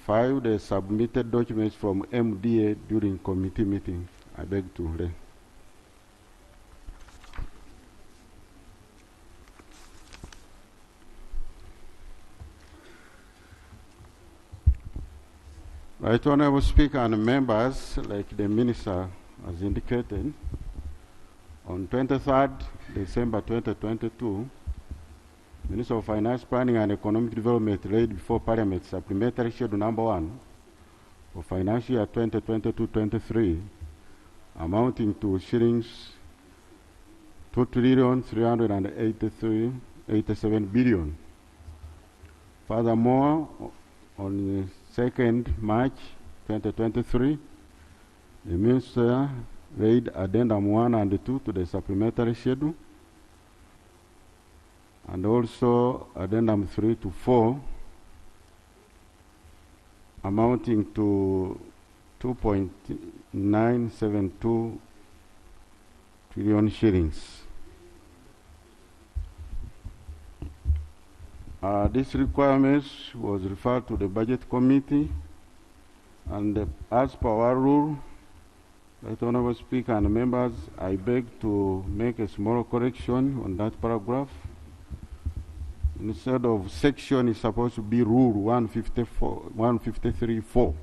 5, the submitted documents from MDA during committee meeting. I beg to read. Right Honourable Speaker and members, like the Minister has indicated, on 23rd December 2022, Minister of Finance, Planning and Economic Development laid before Parliament supplementary schedule number 1 for financial year 2022-23, amounting to shillings 2,387 billion. Furthermore, on 2nd March 2023, the Minister read addendum 1 and 2 to the supplementary schedule, and also addendum 3 to 4, amounting to 2.972 trillion shillings. This requirements was referred to the Budget Committee, and as per our rule, Right Honourable Speaker and members, I beg to make a small correction on that paragraph. Instead of section, it's supposed to be rule 153.4.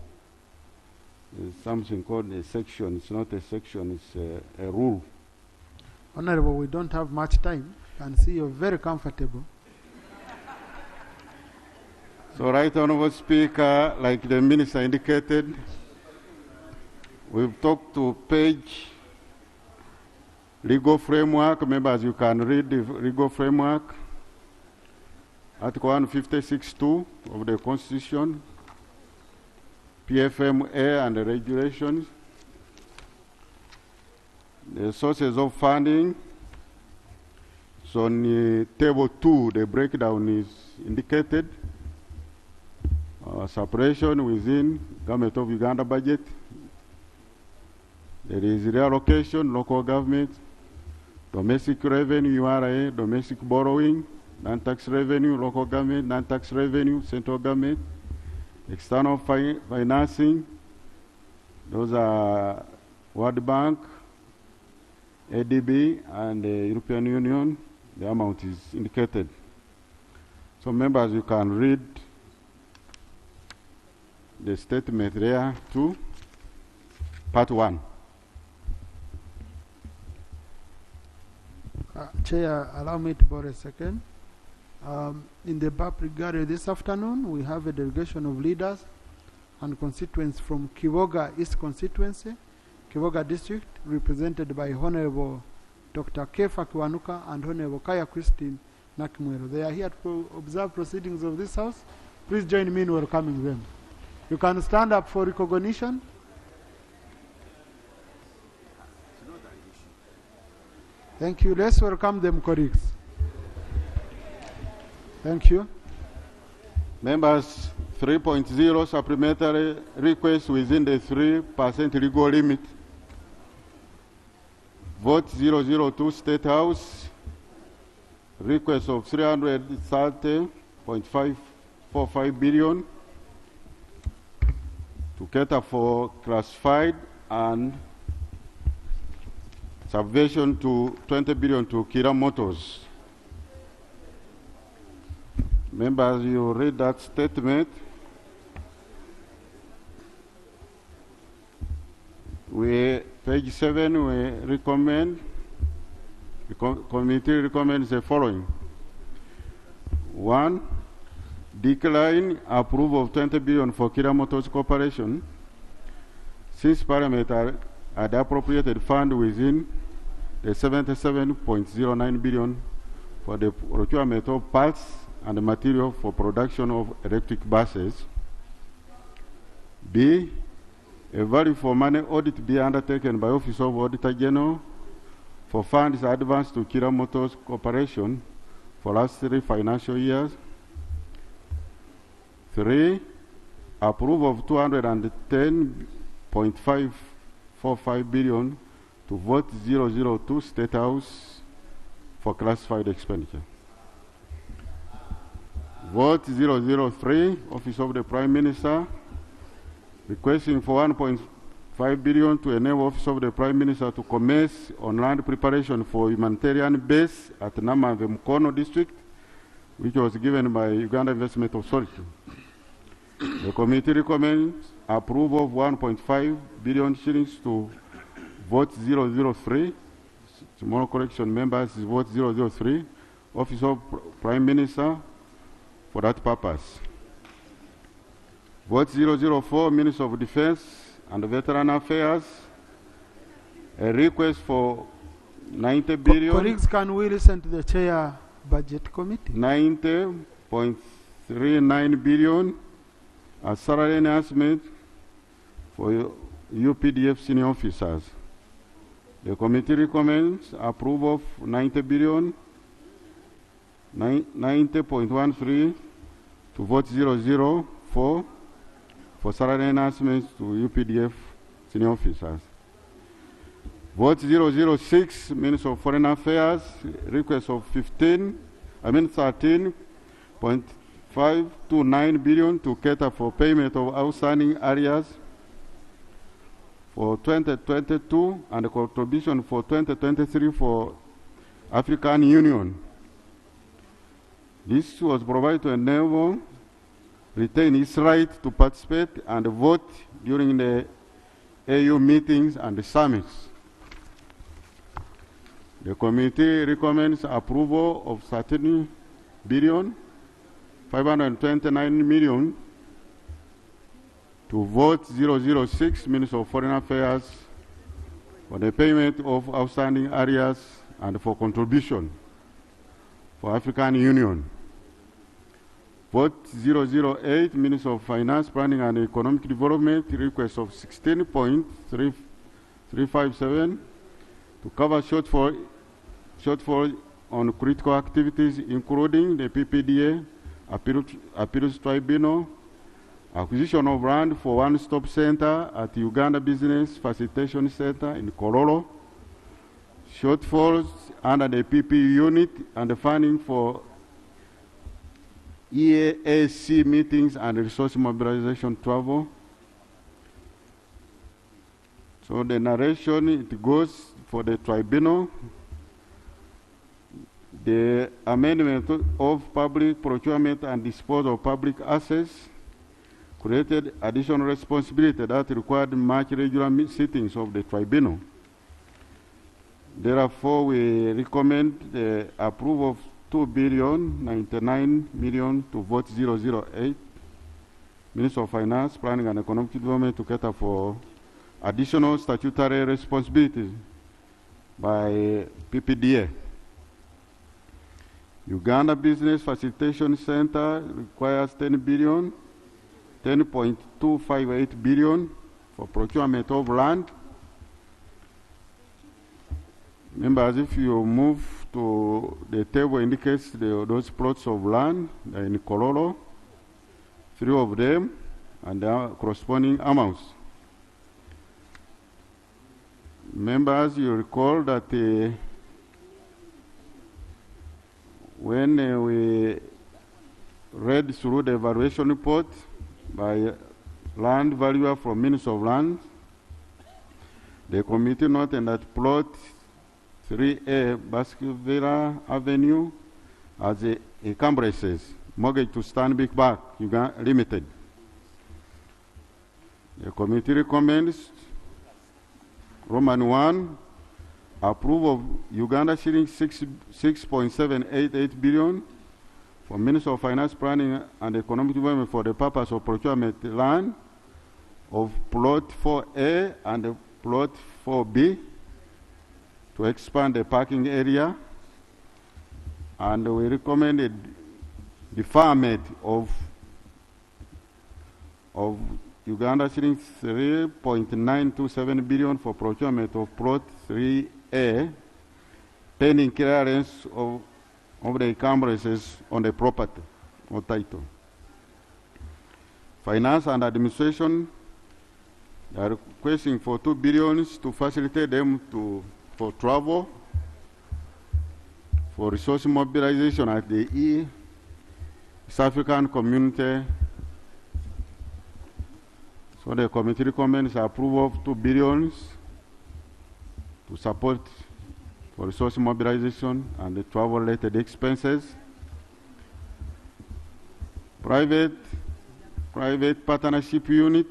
There's something called a section. It's not a section, it's a rule. Honourable, we don't have much time. I can see you're very comfortable. So, Right Honourable Speaker, like the Minister indicated, we've talked to page legal framework. Members, you can read the legal framework. Article 156.2 of the Constitution, PFMA and the regulations. The sources of funding. So on table 2, the breakdown is indicated. Separation within Government of Uganda budget. There is reallocation, local government, domestic revenue, URA, domestic borrowing, non-tax revenue, local government, non-tax revenue, central government, external financing. Those are World Bank, ADB, and the European Union. The amount is indicated. So members, you can read the statement there too, part 1. Chair, allow me to borrow a second. In the BAP regard this afternoon, we have a delegation of leaders and constituents from Kivoga East constituency, Kivoga District, represented by Honorable Dr. Kefa Kiwanuka and Honorable Kaya Christine Nakimwero. They are here to observe proceedings of this House. Please join me in welcoming them. You can stand up for recognition. Thank you. Let's welcome them, colleagues. Thank you. Members, 3.0 supplementary request within the 3% legal limit. Vote 002 State House. Request of 330.545 billion to cater for classified and subversion to 20 billion to Kira Motors. Members, you read that statement. Page 7, we recommend, the committee recommends the following. 1, decline approval of 20 billion for Kira Motors Corporation, since Parliament had appropriated fund within the 77.09 billion for the procurement of parts and material for production of electric buses. B, a value for money audit be undertaken by Office of Auditor General for funds advanced to Kira Motors Corporation for last 3 financial years. 3, approve of 210.545 billion to vote 002 State House for classified expenditure. Vote 003, Office of the Prime Minister, requesting for 1.5 billion to enable Office of the Prime Minister to commence on land preparation for humanitarian base at Namave Mukono District, which was given by Uganda Investment Authority. The committee recommends approval of 1.5 billion shillings to vote 003. Small correction, members, vote 003, Office of Prime Minister, for that purpose. Vote 004, Minister of Defense and Veteran Affairs, a request for 90 billion. Colleagues, can we listen to the Chair Budget Committee? 90.39 billion as salary enhancement for UPDF senior officers. The committee recommends approval of 90 billion, 90.13 to vote 004 for salary enhancements to UPDF senior officers. Vote 006, Minister of Foreign Affairs, request of 13.529 billion to cater for payment of outstanding areas for 2022 and a contribution for 2023 for African Union. This was provided to enable retain its right to participate and vote during the AU meetings and the summits. The committee recommends approval of 13 billion 529 million to vote 006, Minister of Foreign Affairs, for the payment of outstanding areas and for contribution for African Union. Vote 008, Minister of Finance, Planning and Economic Development, request of 16.357 to cover shortfall on critical activities, including the PPDA, Appeals Tribunal, acquisition of land for one-stop center at Uganda Business Facilitation Center in Kololo, shortfalls under the PP unit, and the funding for EAC meetings and resource mobilization travel. So the narration, it goes for the tribunal. The amendment of public procurement and disposal of public assets created additional responsibility that required much regular sittings of the tribunal. Therefore, we recommend the approval of 2,099 million to vote 008. Minister of Finance, Planning and Economic Development to cater for additional statutory responsibilities by PPDA. Uganda Business Facilitation Center requires 10 billion, 10.258 billion for procurement of land. Members, if you move to the table indicates those plots of land in Kololo, 3 of them, and their corresponding amounts. Members, you recall that when we read through the evaluation report by land valuer from Ministry of Land, the committee noted that plot 3A Baskerville Avenue as encumbrances, mortgage to Stanbic Bank Uganda Limited. The committee recommends Roman 1, approval of Uganda shilling 6.788 billion for Ministry of Finance, Planning and Economic Development for the purpose of procurement land of plot 4A and plot 4B to expand the parking area, and we recommended deferment of Uganda shilling 3.927 billion for procurement of plot 3A, pending clearance of the encumbrances on the property or title. Finance and administration, they are requesting for 2 billion to facilitate them for travel, for resource mobilization at the East African community. So the committee recommends approval of 2 billion to support for resource mobilization and the travel-related expenses. Private partnership unit,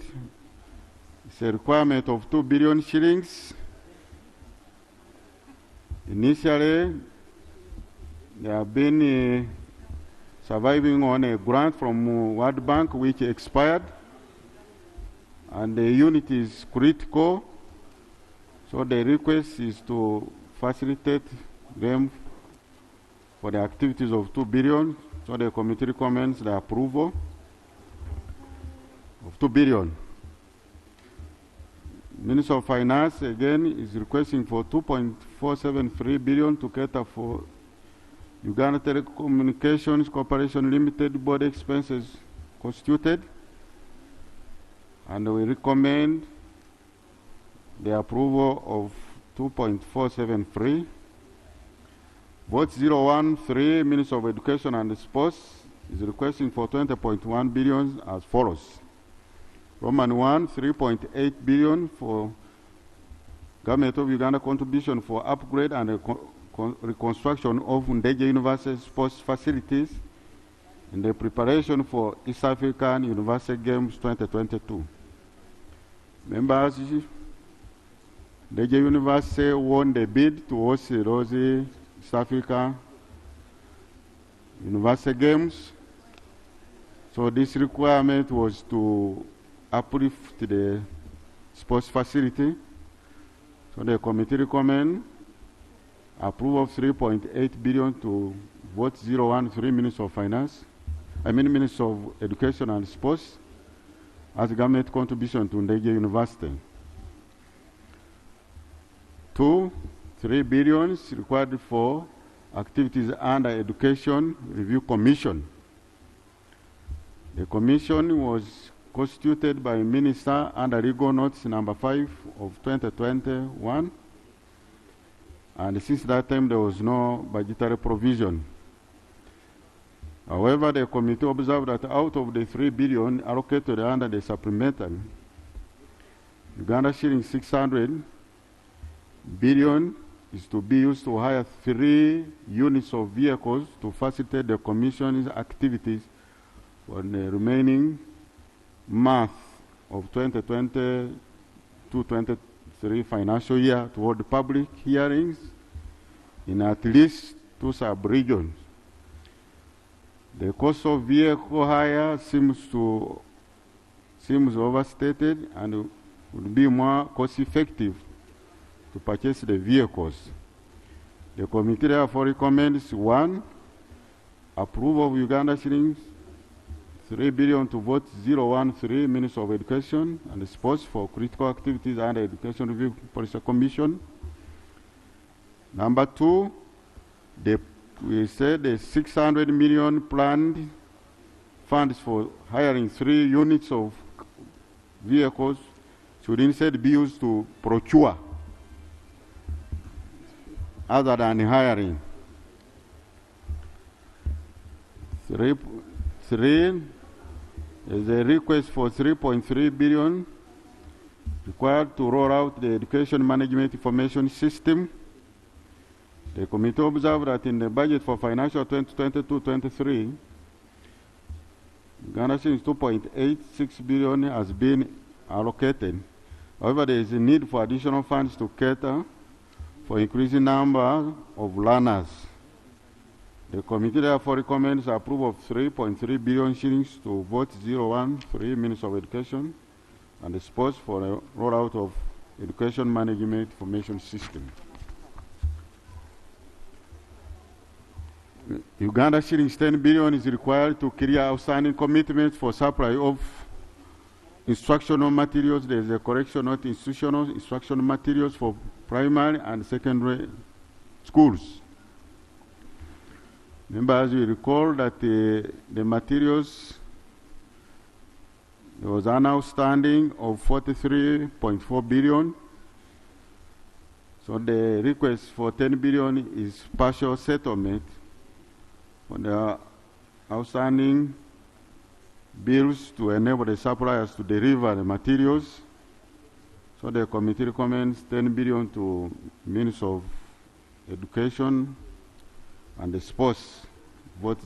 it's a requirement of 2 billion shillings. Initially, they have been surviving on a grant from World Bank which expired, and the unit is critical, so the request is to facilitate them for the activities of 2 billion, so the committee recommends the approval of 2 billion. Minister of Finance, again, is requesting for 2.473 billion to cater for Uganda Telecommunications Corporation Limited board expenses constituted, and we recommend the approval of 2.473. Vote 013, Minister of Education and Sports is requesting for 20.1 billion as follows. Roman 1, 3.8 billion for Government of Uganda contribution for upgrade and reconstruction of Ndege University sports facilities in the preparation for East African University Games 2022. Members, Ndege University won the bid to host the East Africa University Games. So this requirement was to uplift the sports facility. So the committee recommend approval of 3.8 billion to vote 013 Minister of Finance, Minister of Education and Sports as government contribution to Ndege University. 3 billion required for activities under Education Review Commission. The commission was constituted by Minister under Legal Notes number 5 of 2021, and since that time there was no budgetary provision. However, the committee observed that out of the 3 billion allocated under the supplementary, Uganda shilling 600 billion is to be used to hire 3 units of vehicles to facilitate the commission's activities for the remaining month of 2020-23 financial year to hold public hearings in at least 2 sub-regions. The cost of vehicle hire seems overstated, and would be more cost effective to purchase the vehicles. The committee therefore recommends 1. Approval of Uganda shillings 3 billion to vote 013 Minister of Education and Sports for critical activities under Education Review Policy Commission. Number 2, we said the 600 million planned funds for hiring 3 units of vehicles should instead be used to procure other than hiring. 3 is a request for 3.3 billion required to roll out the Education Management Information System. The committee observed that in the budget for financial 2022-23, Ghana shillings 2.86 billion has been allocated. However, there is a need for additional funds to cater for increasing number of learners. The committee therefore recommends approval of 3.3 billion shillings to vote 013 Minister of Education and the Sports for the rollout of Education Management Information System. Uganda shillings 10 billion is required to clear outstanding commitments for supply of instructional materials. There is a correction, not institutional instructional materials for primary and secondary schools. Members, you recall that the materials, there was an outstanding of 43.4 billion. So the request for 10 billion is partial settlement on the outstanding bills to enable the suppliers to deliver the materials. So the committee recommends 10 billion to Minister of Education and the Sports, vote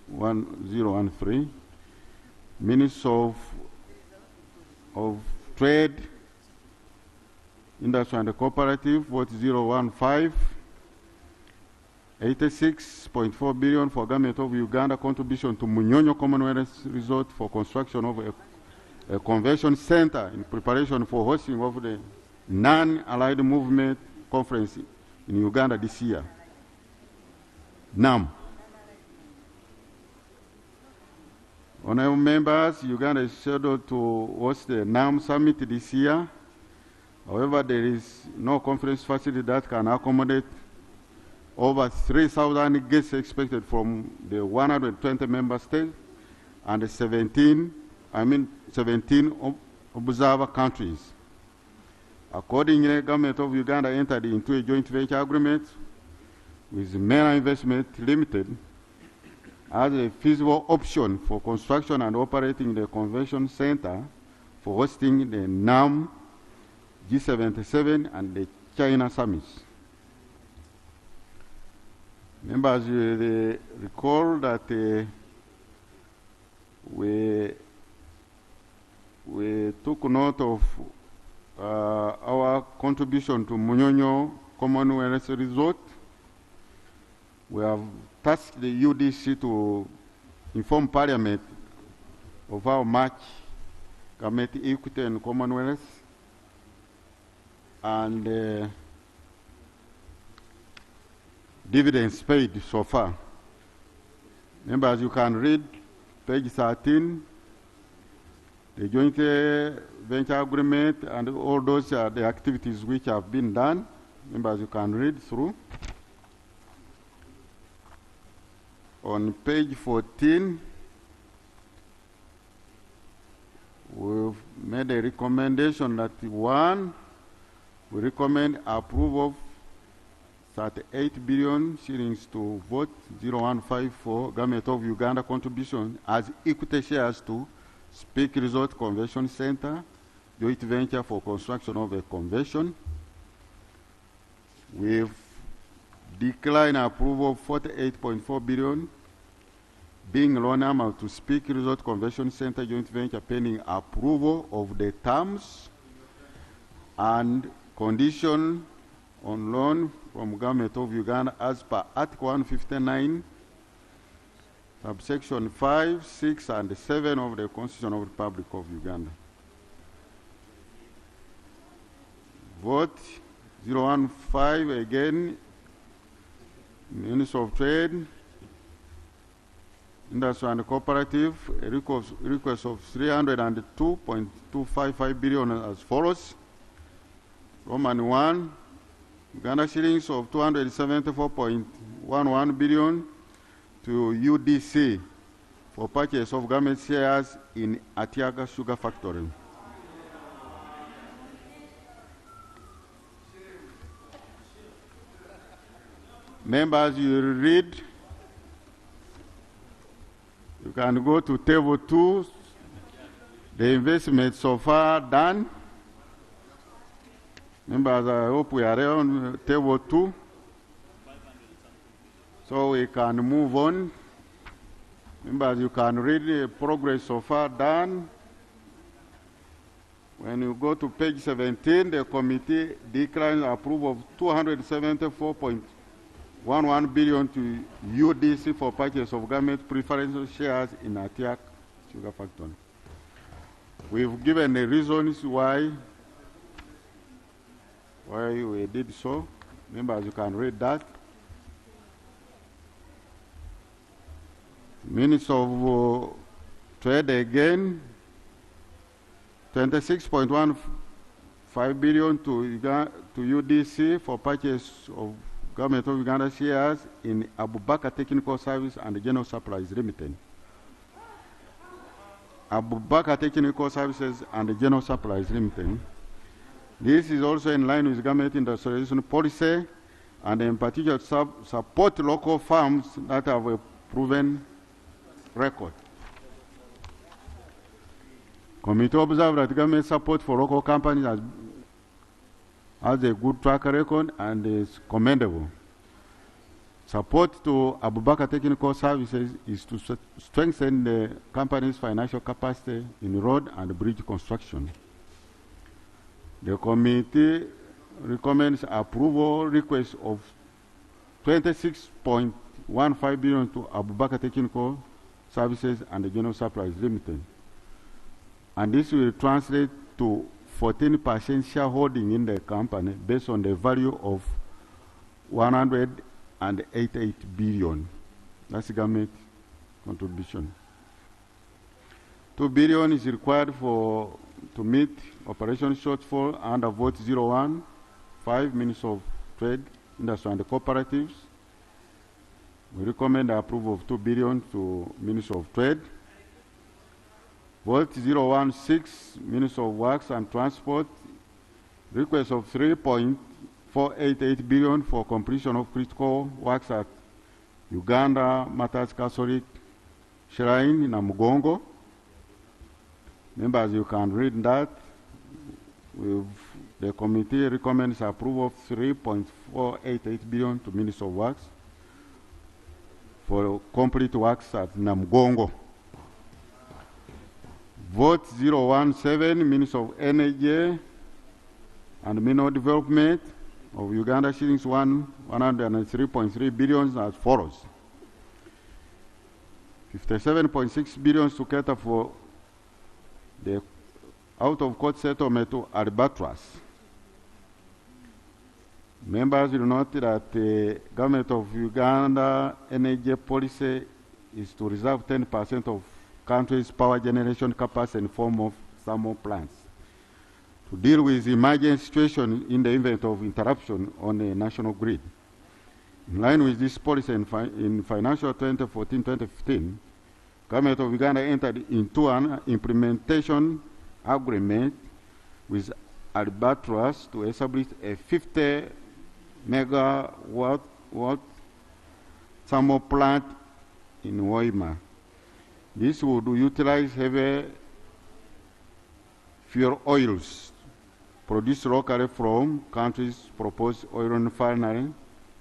013. Minister of Trade, Industry and Cooperative, vote 015. 86.4 billion for Government of Uganda contribution to Munyonyo Commonwealth Resort for construction of a convention center in preparation for hosting of the non-allied movement conference in Uganda this year. NAM. Honorable members, Uganda is scheduled to host the NAM summit this year. However, there is no conference facility that can accommodate over 3,000 guests expected from the 120 member states and the 17 observer countries. Accordingly, the government of Uganda entered into a joint venture agreement with MENA Investment Limited as a feasible option for construction and operating the convention center for hosting the NAM, G77 and the China summits. Members, you recall that we took note of our contribution to Munyonyo Commonwealth Resort. We have tasked the UDC to inform Parliament of how much Government Equity and Commonwealth and dividends paid so far. Members, you can read page 13, the joint venture agreement, and all those are the activities which have been done. Members, you can read through. On page 14, we've made a recommendation that 1, we recommend approval of 38 billion shillings to vote 015 for Government of Uganda contribution as equity shares to Speak Resort Convention Center, joint venture for construction of a convention. We've declined approval of 48.4 billion being loan amount to Speak Resort Convention Center joint venture pending approval of the terms and condition on loan from Government of Uganda as per Article 159, subsection 5, 6, and 7 of the Constitution of the Republic of Uganda. Vote 015 again. Minister of Trade, Industry and Cooperative, a request of 302.255 billion as follows. Roman 1, Uganda shillings of 274.11 billion to UDC for purchase of government shares in Atiaga Sugar Factory. Members, you read. You can go to table 2. The investment so far done. Members, I hope we are on table 2. So we can move on. Members, you can read the progress so far done. When you go to page 17, the committee declines approval of 274.11 billion to UDC for purchase of government preferential shares in Atiak Sugar Factory. We've given the reasons why we did so. Members, you can read that. Minutes of Trade again, 26.15 billion to UDC for purchase of Government of Uganda shares in Abubakar Technical Service and General Supplies Limited. Abubakar Technical Services and General Supplies Limited. This is also in line with government industrialization policy and in particular support local firms that have a proven record. Committee observed that government support for local companies has a good track record and is commendable. Support to Abubakar Technical Services is to strengthen the company's financial capacity in road and bridge construction. The committee recommends approval request of 26.15 billion to Abubakar Technical Services and General Supplies Limited. And this will translate to 14% shareholding in the company based on the value of 188 billion. That's government contribution. 2 billion is required to meet operation shortfall under vote 01, 5 Minister of Trade, Industry and Cooperatives. We recommend the approval of 2 billion to Minister of Trade. Vote 016, Minister of Works and Transport, request of 3.488 billion for completion of critical works at Uganda Martyrs Catholic Shrine in Namugongo. Members, you can read that. The committee recommends approval of 3.488 billion to Minister of Works for complete works at Namugongo. Vote 017, Minister of Energy and Mineral Development of Uganda shillings 103.3 billion as follows. 57.6 billion to cater for the out-of-court settlement to Albatross. Members will note that the government of Uganda energy policy is to reserve 10% of country's power generation capacity in the form of thermal plants to deal with emergency situation in the event of interruption on the national grid. In line with this policy in financial 2014-2015, government of Uganda entered into an implementation agreement with Albatross to establish a 50 megawatt thermal plant in Waima. This would utilize heavy fuel oils produced locally from country's proposed oil refinery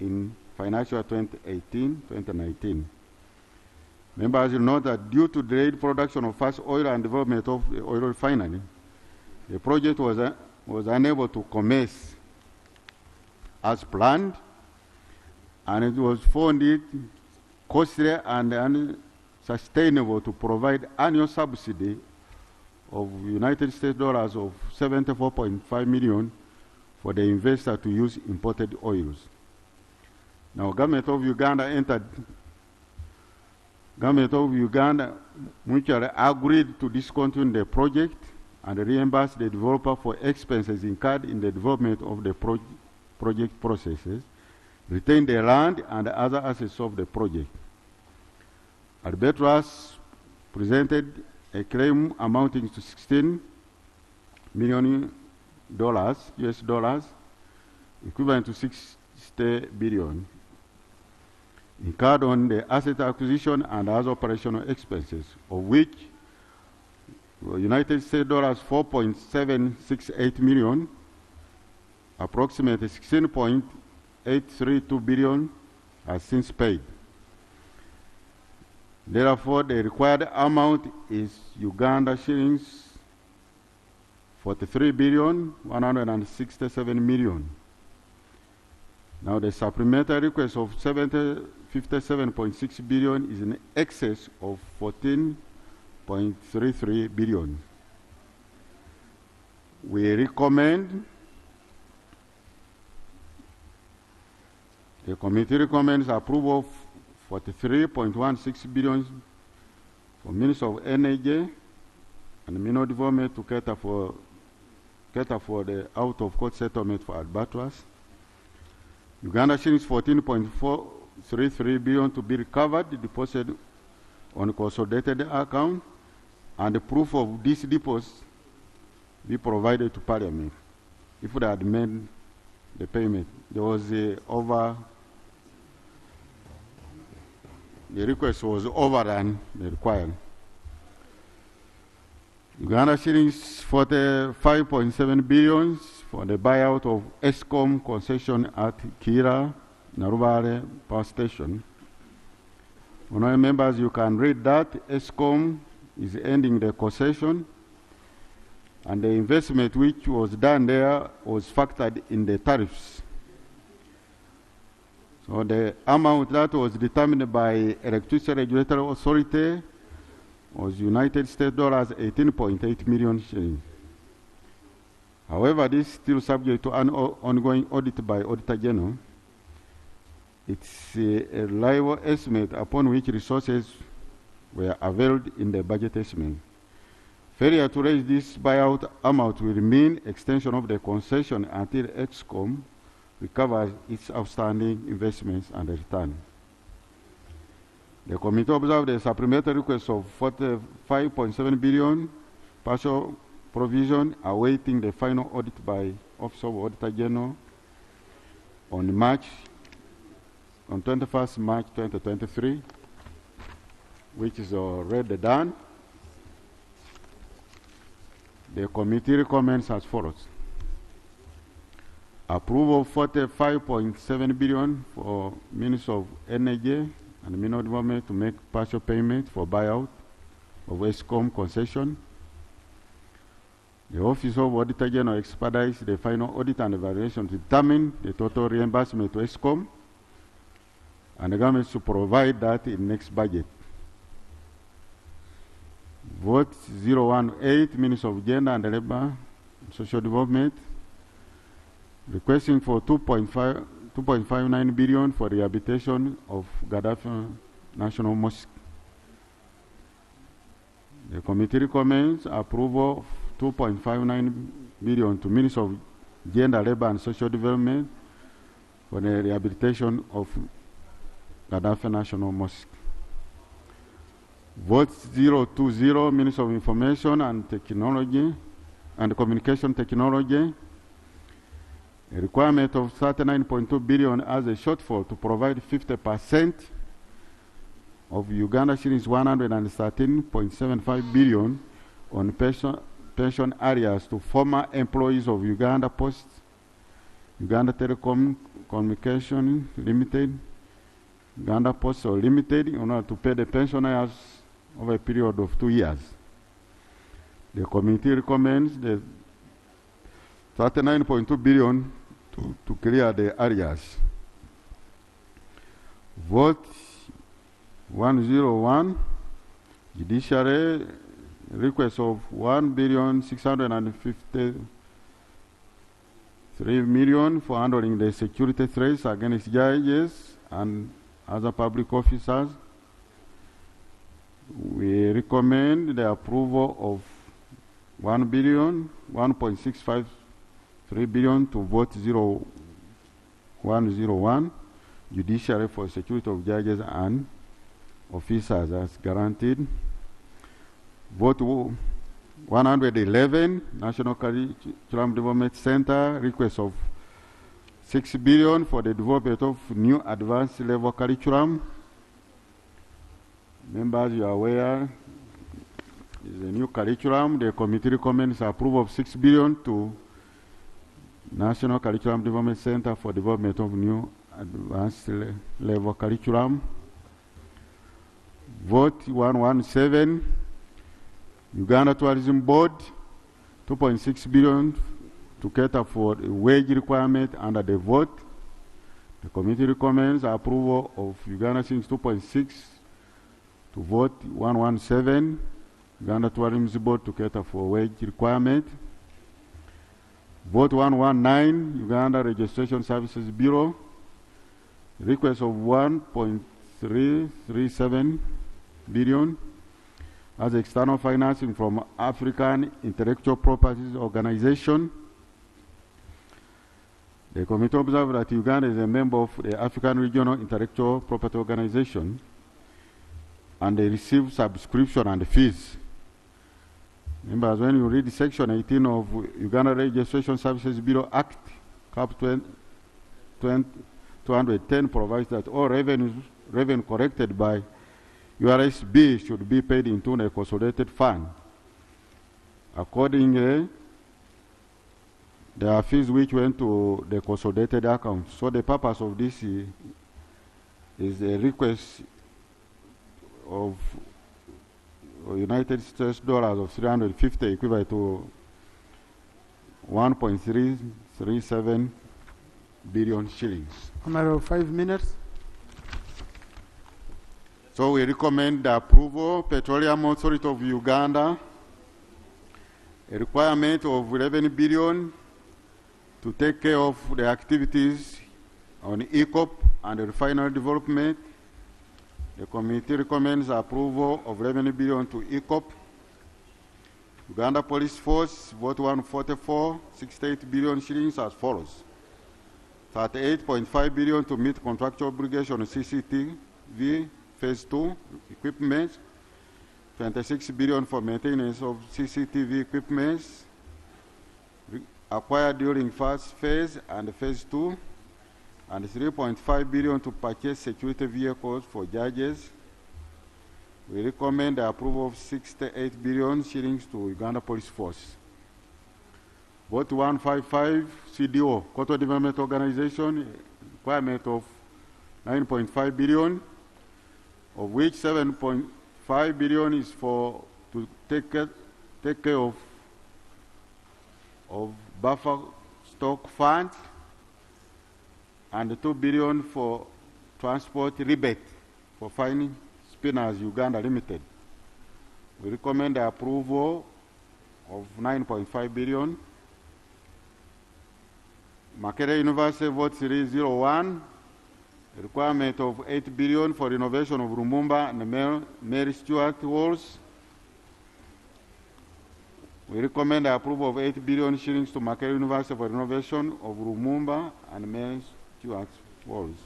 in financial 2018-2019. Members will note that due to delayed production of fast oil and development of the oil refinery, the project was unable to commence as planned, and it was found it costly and unsustainable to provide annual subsidy of United States dollars of $74.5 million for the investor to use imported oils. Now, Government of Uganda mutually agreed to discontinue the project and reimburse the developer for expenses incurred in the development of the project processes, retain the land and other assets of the project. Albertus presented a claim amounting to $16 million US dollars, equivalent to 60 billion, incurred on the asset acquisition and other operational expenses, of which United States dollars 4.768 million, approximately 16.832 billion, has since paid. Therefore, the required amount is Uganda shillings 43,167 million. Now, the supplementary request of 57.6 billion is in excess of 14.33 billion. We recommend, the committee recommends approval of 43.16 billion for Minister of Energy and Mineral Development to cater for the out-of-court settlement for Albertus. Uganda shillings 14.433 billion to be recovered, deposited on consolidated account, and the proof of this deposit be provided to Parliament if they had made the payment. There was the request was over than the required. Uganda shillings 45.7 billion for the buyout of ESCOM concession at Kira Narubare Power Station. Honorable members, you can read that ESCOM is ending the concession, and the investment which was done there was factored in the tariffs. So the amount that was determined by Electricity Regulatory Authority was United States dollars 18.8 million shillings. However, this is still subject to an ongoing audit by Auditor General. It's a reliable estimate upon which resources were availed in the budget estimate. Failure to raise this buyout amount will mean extension of the concession until ESCOM recovers its outstanding investments and return. The committee observed a supplementary request of 45.7 billion partial provision awaiting the final audit by Office of Auditor General on 21st March 2023, which is already done. The committee recommends as follows. Approval of 45.7 billion for Minister of Energy and Mineral Development to make partial payment for buyout of ESCOM concession. The Office of Auditor General expedites the final audit and evaluation to determine the total reimbursement to ESCOM, and the government should provide that in next budget. Vote 018, Minister of Gender and Labour and Social Development, requesting for 2.59 billion for rehabilitation of Gaddafi National Mosque. The committee recommends approval of 2.59 billion to Minister of Gender, Labour and Social Development for the rehabilitation of Gaddafi National Mosque. Vote 020, Minister of Information and Technology and Communication Technology, a requirement of 39.2 billion as a shortfall to provide 50% of Uganda shillings 113.75 billion on pension areas to former employees of Uganda Post, Uganda Telecom Communication Limited, Uganda Post Limited, in order to pay the pensioners over a period of 2 years. The committee recommends the 39.2 billion to clear the areas. Vote 101, Judiciary request of 1,653 3 million for handling the security threats against judges and other public officers. We recommend the approval of 1.653 billion to vote 0101, judiciary for security of judges and officers as guaranteed. Vote 111, National Curriculum Development Center, request of 6 billion for the development of new advanced level curriculum. Members, you are aware, is a new curriculum. The committee recommends approval of 6 billion to National Curriculum Development Center for development of new advanced level curriculum. Vote 117, Uganda Tourism Board, 2.6 billion to cater for the wage requirement under the vote. The committee recommends approval of Uganda Shillings 2.6 to vote 117, Uganda Tourism Board to cater for wage requirement. Vote 119, Uganda Registration Services Bureau, request of 1.337 billion as external financing from African Intellectual Properties Organization. The committee observed that Uganda is a member of the African Regional Intellectual Property Organization and they receive subscription and fees. Members, when you read section 18 of Uganda Registration Services Bureau Act, Cap 210 provides that all revenue collected by URSB should be paid into a consolidated fund. Accordingly, there are fees which went to the consolidated account. So the purpose of this is a request of United States dollars of 350 equivalent to 1.337 billion shillings. A matter of 5 minutes. So we recommend the approval. Petroleum Authority of Uganda, a requirement of 11 billion to take care of the activities on ECOP and refinery development. The committee recommends approval of 11 billion to ECOP. Uganda Police Force, vote 144, 68 billion shillings as follows. 38.5 billion to meet contractual obligation on CCTV Phase 2 equipment, 26 billion for maintenance of CCTV equipment acquired during first phase and phase 2, and 3.5 billion to purchase security vehicles for judges. We recommend the approval of 68 billion shillings to Uganda Police Force. Vote 155, CDO, Coastal Development Organization, requirement of 9.5 billion, of which 7.5 billion is for to take care of buffer stock fund, and 2 billion for transport rebate for fine spinners Uganda Limited. We recommend the approval of 9.5 billion. Makerere University vote 301, requirement of 8 billion for renovation of Lumumba and Mary Stuart Halls. We recommend the approval of 8 billion shillings to Makerere University for renovation of Lumumba and Mary Stuart Halls.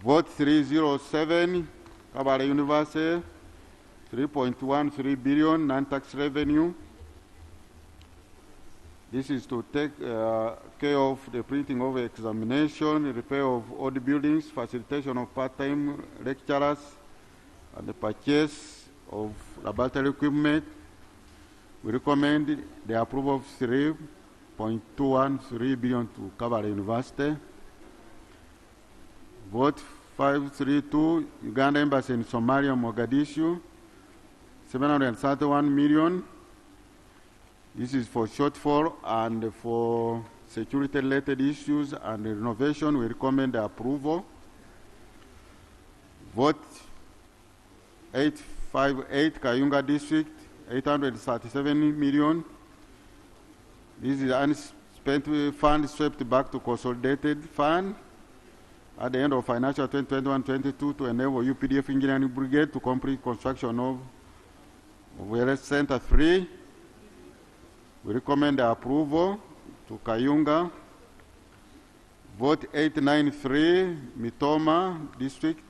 Vote 307, Kabale University, 3.13 billion non-tax revenue. This is to take care of the printing of examination, repair of old buildings, facilitation of part-time lecturers, and the purchase of laboratory equipment. We recommend the approval of 3.213 billion to Kabale University. Vote 532, Uganda Embassy in Somalia, Mogadishu, 731 million. This is for shortfall and for security-related issues and renovation. We recommend the approval. Vote 858, Kayunga District, 837 million. This is unspent fund swept back to consolidated fund at the end of financial 2021-22 to enable UPDF Engineering Brigade to complete construction of Wellness Center 3. We recommend the approval to Kayunga. Vote 893, Mitoma District,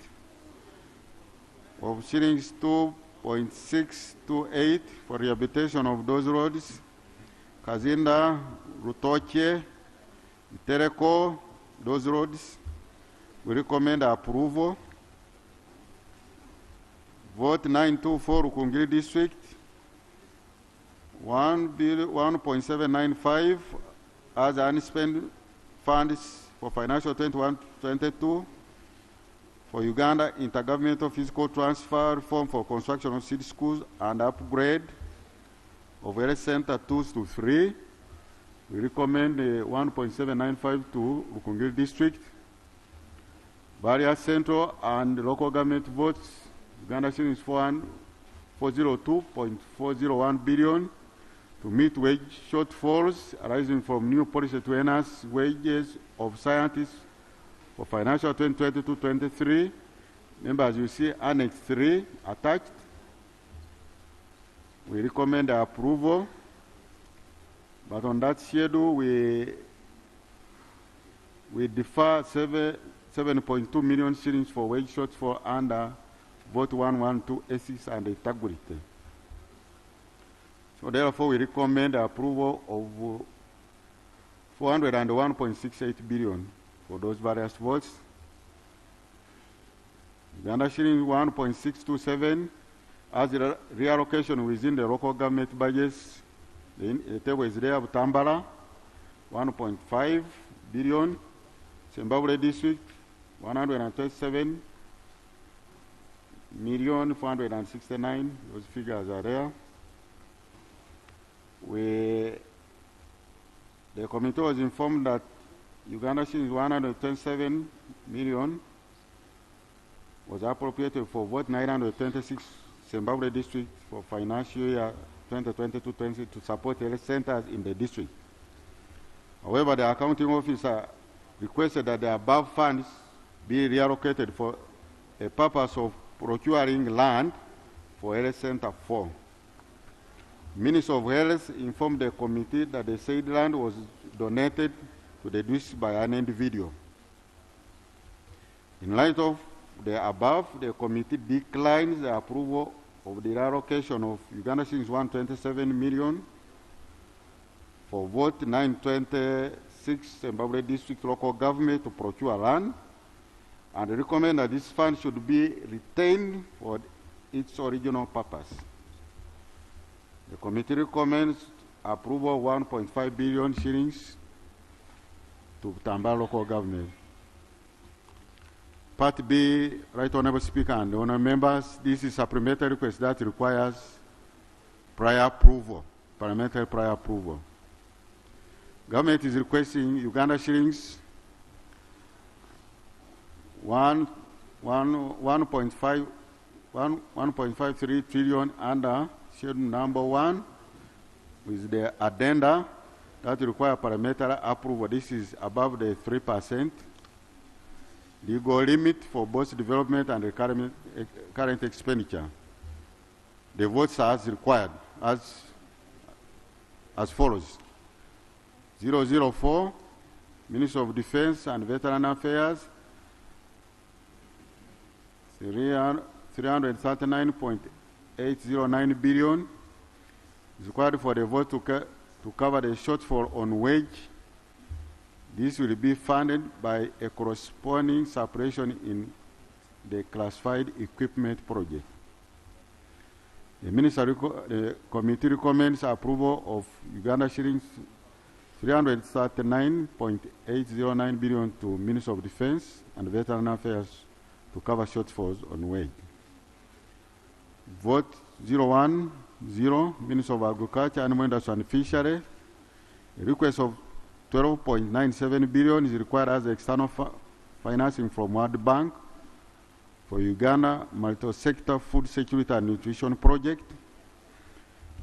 of shillings 2.628 for rehabilitation of those roads. Kazinda, Rutoche, Tereko, those roads. We recommend approval. Vote 924, Rukungiri District, 1.795 as unspent funds for financial 21-22 for Uganda Intergovernmental Physical Transfer Reform for construction of city schools and upgrade of Health Center 2 to 3. We recommend 1.795 to Rukungiri District. Various central and local government votes, Uganda shillings 402.401 billion to meet wage shortfalls arising from new policy to enhance wages of scientists for financial 2022-23. Members, you see Annex 3 attached. We recommend approval, but on that schedule, we defer 7.2 million shillings for wage shortfall under vote 112 ethics and integrity. So therefore, we recommend approval of 401.68 billion for those various votes. Uganda shilling 1.627 as a reallocation within the local government budgets. The table is there, Butambala, 1.5 billion. Zimbabwe District, 127,469,000. Those figures are there. The committee was informed that Uganda shillings 127 million was appropriated for vote 926 Zimbabwe District for financial year 2022-20 to support health centers in the district. However, the accounting officer requested that the above funds be reallocated for a purpose of procuring land for health center 4. Minister of Health informed the committee that the said land was donated to the district by an individual. In light of the above, the committee declines the approval of the reallocation of Uganda shillings 127 million for vote 926 Zimbabwe District local government to procure land, and recommend that this fund should be retained for its original purpose. The committee recommends approval of 1.5 billion shillings to Tambara local government. Part B, Right Honourable Speaker and Honourable Members, this is a supplementary request that requires prior approval, parliamentary prior approval. Government is requesting Uganda shillings 1.53 trillion under schedule number 1 with the addenda that require parliamentary approval. This is above the 3% legal limit for both development and current expenditure. The votes are as required, as follows. 004, Minister of Defense and Veteran Affairs, 339.809 billion is required for the vote to cover the shortfall on wage. This will be funded by a corresponding separation in the classified equipment project. The committee recommends approval of Uganda shillings 339.809 billion to Minister of Defense and Veteran Affairs to cover shortfalls on wage. Vote 010, Minister of Agriculture, Animal Industry and Fishery. A request of 12.97 billion is required as external financing from World Bank for Uganda multi-sector food security and nutrition project.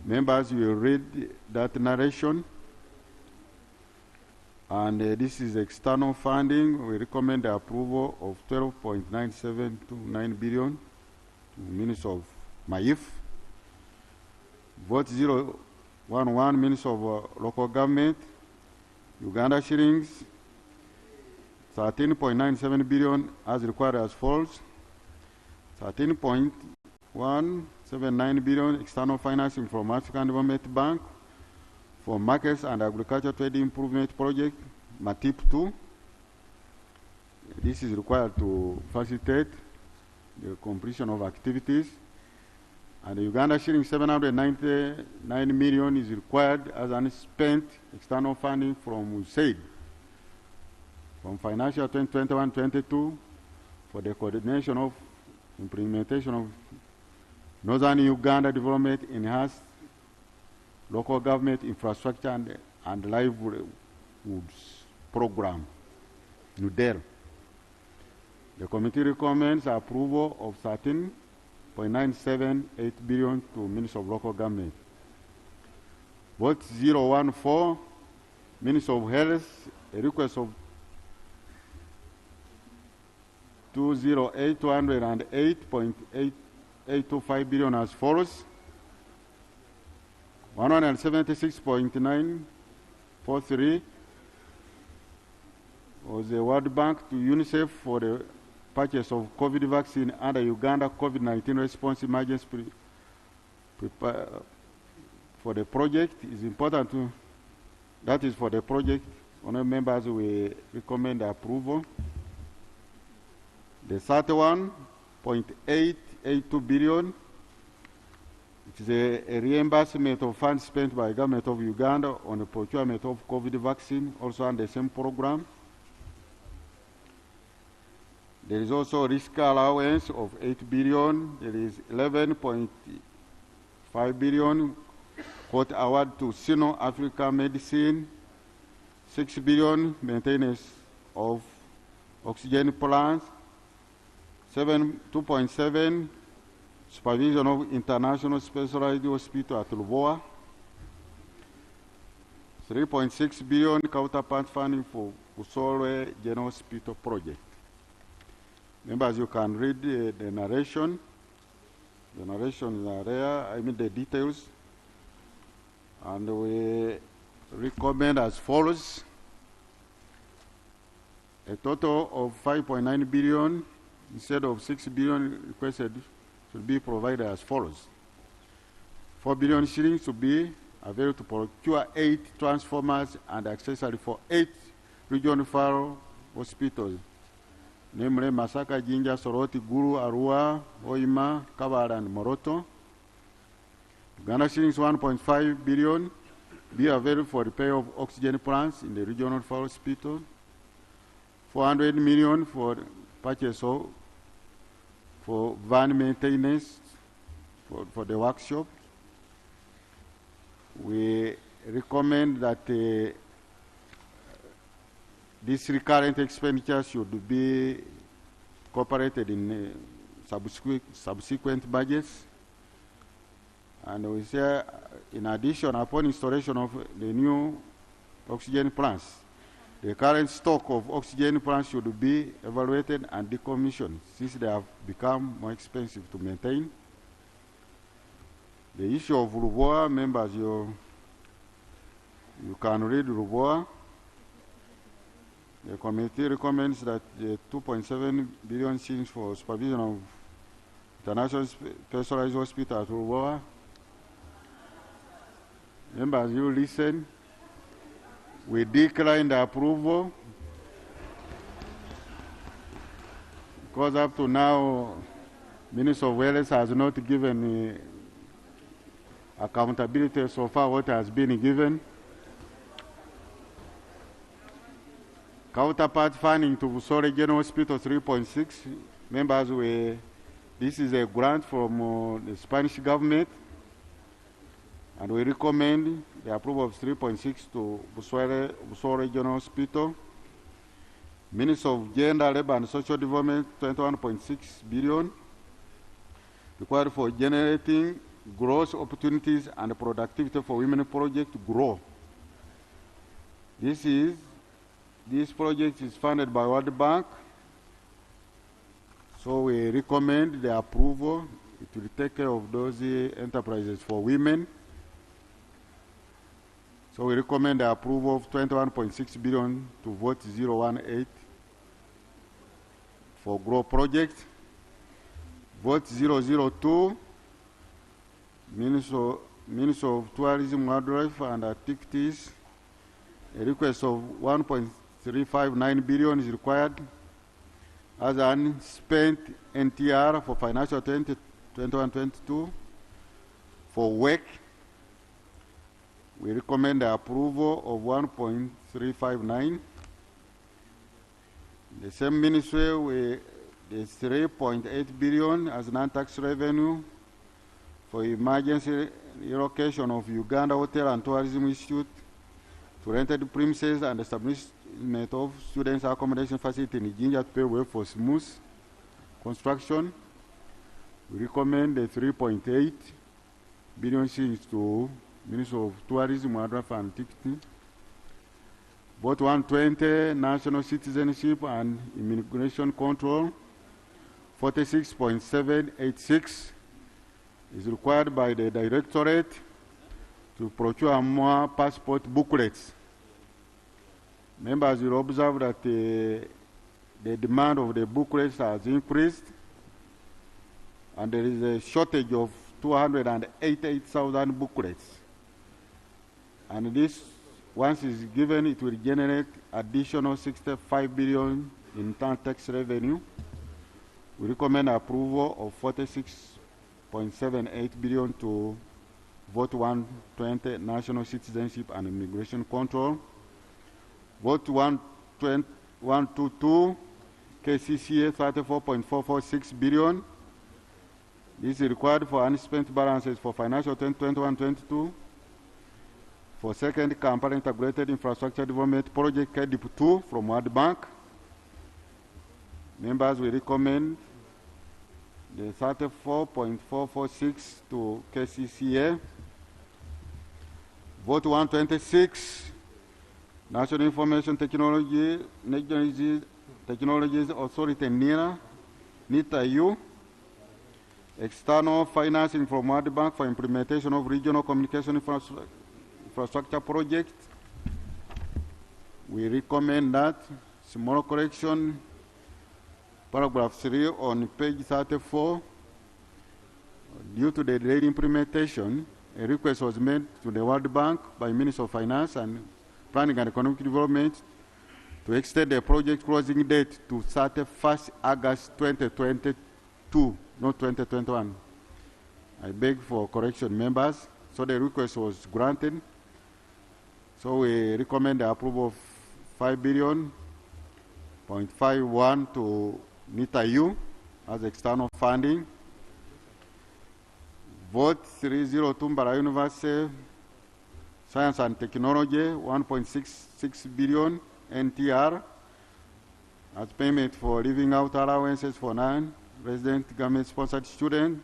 Members will read that narration. And this is external funding. We recommend the approval of 12.9729 billion to Minister of MAIF. Vote 011, Minister of Local Government. Uganda shillings 13.97 billion as required as follows. 13.179 billion external financing from African Development Bank for Markets and Agriculture Trade Improvement Project, MATIP 2. This is required to facilitate the completion of activities. And the Uganda shilling 799 million is required as unspent external funding from USAID from financial 2021-22 for the coordination of implementation of Northern Uganda Development Enhanced Local Government Infrastructure and Livelihoods Program, New Delhi. The committee recommends approval of 13.978 billion to Minister of Local Government. Vote 014, Minister of Health, a request of 208,208.825 billion as follows. 176.943 was the World Bank to UNICEF for the purchase of COVID vaccine under Uganda COVID-19 response emergency for the project. Is important to, that is for the project. Honourable members, we recommend approval. The 31.882 billion, it is a reimbursement of funds spent by the government of Uganda on the procurement of COVID vaccine, also under the same program. There is also risk allowance of 8 billion. There is 11.5 billion quote award to Sino Africa Medicine, 6 billion maintenance of oxygen plants, 2.7 supervision of International Specialized Hospital at Luboa, 3.6 billion counterpart funding for Usole General Hospital project. Members, you can read the narration. The narration is there, I mean the details. And we recommend as follows. A total of 5.9 billion instead of 6 billion requested should be provided as follows. 4 billion shillings to be available to procure 8 transformers and accessory for 8 regional referral hospitals, namely Masaka, Jinja, Soroti, Guru, Arua, Oima, Kabara, and Moroto. Uganda shillings 1.5 billion be available for repair of oxygen plants in the regional referral hospital. 400 million for purchase of for van maintenance for the workshop. We recommend that this recurrent expenditure should be incorporated in subsequent budgets. And we say, in addition, upon installation of the new oxygen plants, the current stock of oxygen plants should be evaluated and decommissioned since they have become more expensive to maintain. The issue of Luboa, members, you can read Luboa. The committee recommends that the 2.7 billion shillings for supervision of International Specialized Hospital at Luboa. Members, you listen. We decline the approval because up to now, Minister of Wellness has not given accountability so far what has been given. Counterpart funding to Busore General Hospital 3.6. Members, this is a grant from the Spanish government, and we recommend the approval of 3.6 to Busore General Hospital. Minister of Gender, Labor and Social Development, 21.6 billion, required for generating growth opportunities and productivity for women project GROW. This is This project is funded by World Bank. So we recommend the approval. It will take care of those enterprises for women. So we recommend the approval of 21.6 billion to vote 018 for Grow project. Vote 002, Minister of Tourism, Wildlife and Activities. A request of 1.359 billion is required as an spent NTR for financial 2021-22 for work. We recommend the approval of 1.359. The same ministry with the 3.8 billion as non-tax revenue for emergency relocation of Uganda Hotel and Tourism Institute to rented premises and establishment of students' accommodation facility in Jinja to pay way for smooth construction. We recommend the 3.8 billion shillings to Minister of Tourism, Wildlife and Activity. Vote 120, National Citizenship and Immigration Control, 46.786 is required by the Directorate to procure more passport booklets. Members will observe that the demand of the booklets has increased and there is a shortage of 288,000 booklets. And this, once it's given, it will generate additional 65 billion in tax revenue. We recommend approval of 46.78 billion to vote 120, National Citizenship and Immigration Control. Vote 122, KCCA 34.446 billion. This is required for unspent balances for financial 2021-22. For second Kampala Integrated Infrastructure Development Project KDIP 2 from World Bank. Members will recommend the 34.446 to KCCA. Vote 126, National Information Technologies Authority NITA-U. External financing from World Bank for implementation of regional communication infrastructure project. We recommend that. Small correction, paragraph 3 on page 34. Due to the delayed implementation, a request was made to the World Bank by Minister of Finance and Planning and Economic Development to extend the project closing date to 31st August 2022, not 2021. I beg for correction, members. So the request was granted. So we recommend the approval of 5 billion, 0.51 to NITA-U as external funding. Vote 302 Mbara University, Science and Technology, 1.66 billion NTR as payment for living out allowances for non-resident government-sponsored students.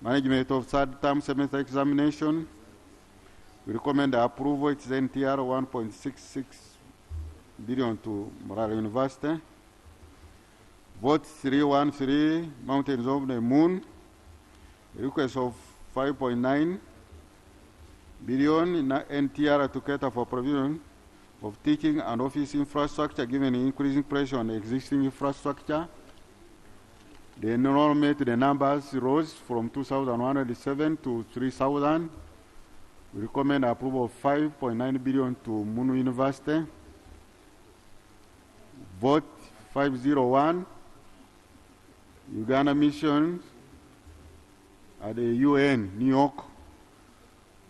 Management of third term semester examination. We recommend the approval. It's NTR 1.66 billion to Morale University. Vote 313 Mountains of the Moon. Request of 5.9 billion in NTR to cater for provision of teaching and office infrastructure given increasing pressure on existing infrastructure. The enrollment, the numbers rose from 2,107 to 3,000. We recommend approval of 5.9 billion to Munu University. Vote 501, Uganda Mission at the UN, New York.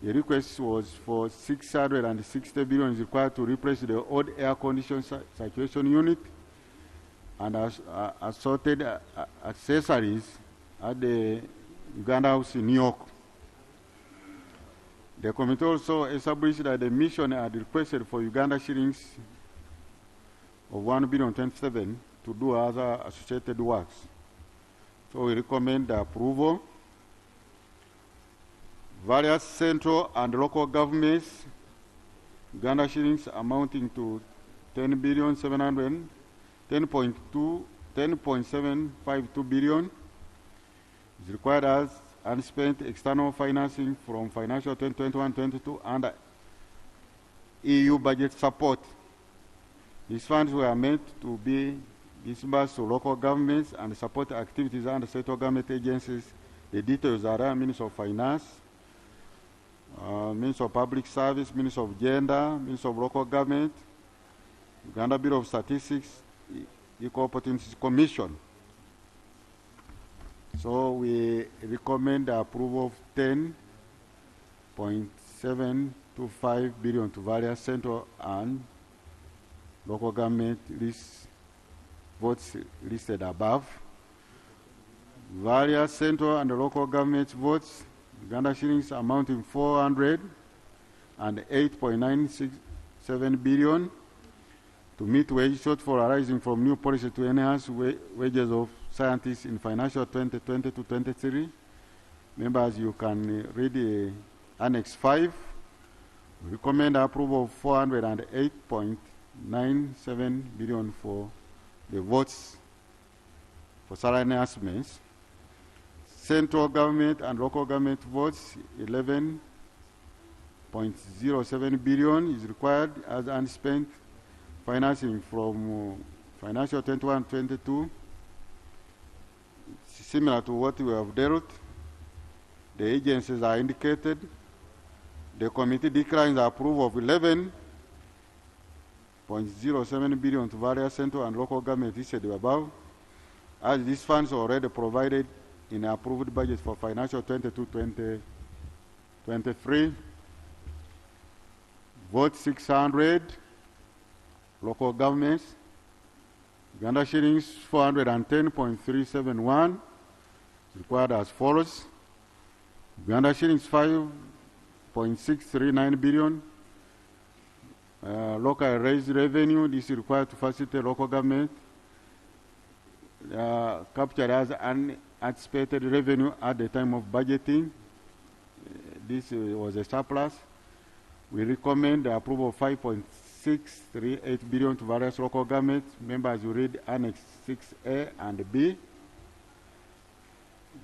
The request was for 660 billion is required to replace the old air condition circulation unit and assorted accessories at the Uganda House in New York. The committee also established that the mission had requested for Uganda shillings of 1,027,000,000 to do other associated works. So we recommend the approval. Various central and local governments, Uganda shillings amounting to 10.752 billion is required as unspent external financing from financial 2021-22 under EU budget support. These funds were meant to be disbursed to local governments and support activities under central government agencies. The details are there: Minister of Finance, Minister of Public Service, Minister of Gender, Minister of Local Government, Uganda Bureau of Statistics, Equal Opportunities Commission. So we recommend the approval of 10.725 billion to various central and local government votes listed above. Various central and local government votes, Uganda shillings amounting 408.967 billion to meet wage shortfall arising from new policy to enhance wages of scientists in financial 2020-23. Members, you can read Annex 5. We recommend approval of 408.97 billion for the votes for salary enhancements. Central government and local government votes, 11.07 billion is required as unspent financing from financial 21-22. Similar to what we have dealt. The agencies are indicated. The committee declines approval of 11.07 billion to various central and local government listed above, as these funds are already provided in the approved budget for financial 22-23. Vote 600, local governments, Uganda shillings 410.371 required as follows. Uganda shillings 5.639 billion. Local raised revenue, this is required to facilitate local government. Captured as unanticipated revenue at the time of budgeting. This was a surplus. We recommend the approval of 5.638 billion to various local governments. Members, you read Annex 6A and B.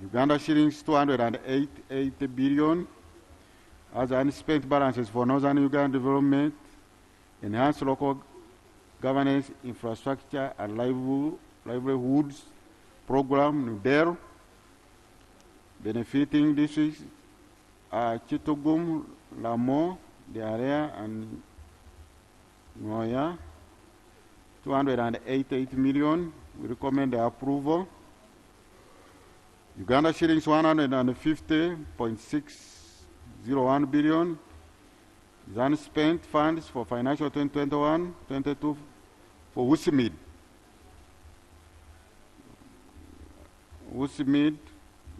Uganda shillings 208.8 billion as unspent balances for Northern Uganda development, enhanced local governance, infrastructure, and livelihoods program, NUDER, benefiting districts Chitogum, Lamo, the area, and Noya, 288 million. We recommend the approval. Uganda shillings 150.601 billion is unspent funds for financial 2021-22 for WUSIMID. WUSIMID,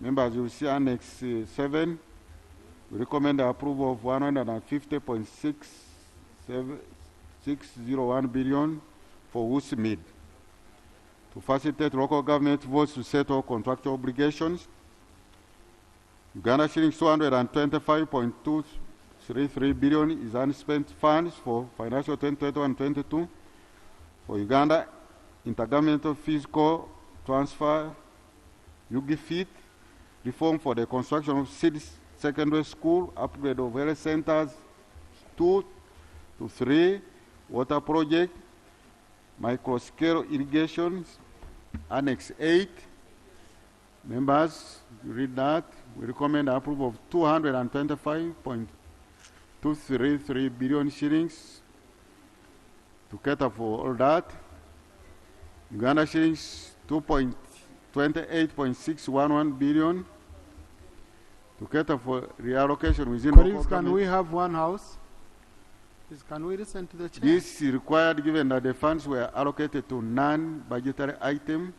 members, you will see Annex 7. We recommend the approval of 150.601 billion for WUSIMID to facilitate local government votes to settle contractual obligations. Uganda shillings 225.233 billion is unspent funds for financial 2021-22 for Uganda intergovernmental fiscal transfer, UGFIT, reform for the construction of cities secondary school, upgrade of health centers 2 to 3, water project, micro-scale irrigations, Annex 8. Members, you read that. We recommend approval of 225.233 billion shillings to cater for all that. Uganda shillings 28.611 billion to cater for reallocation within Colleagues, local can government. we have one house? Please, can we listen to the chair? This is required given that the funds were allocated to non-budgetary items,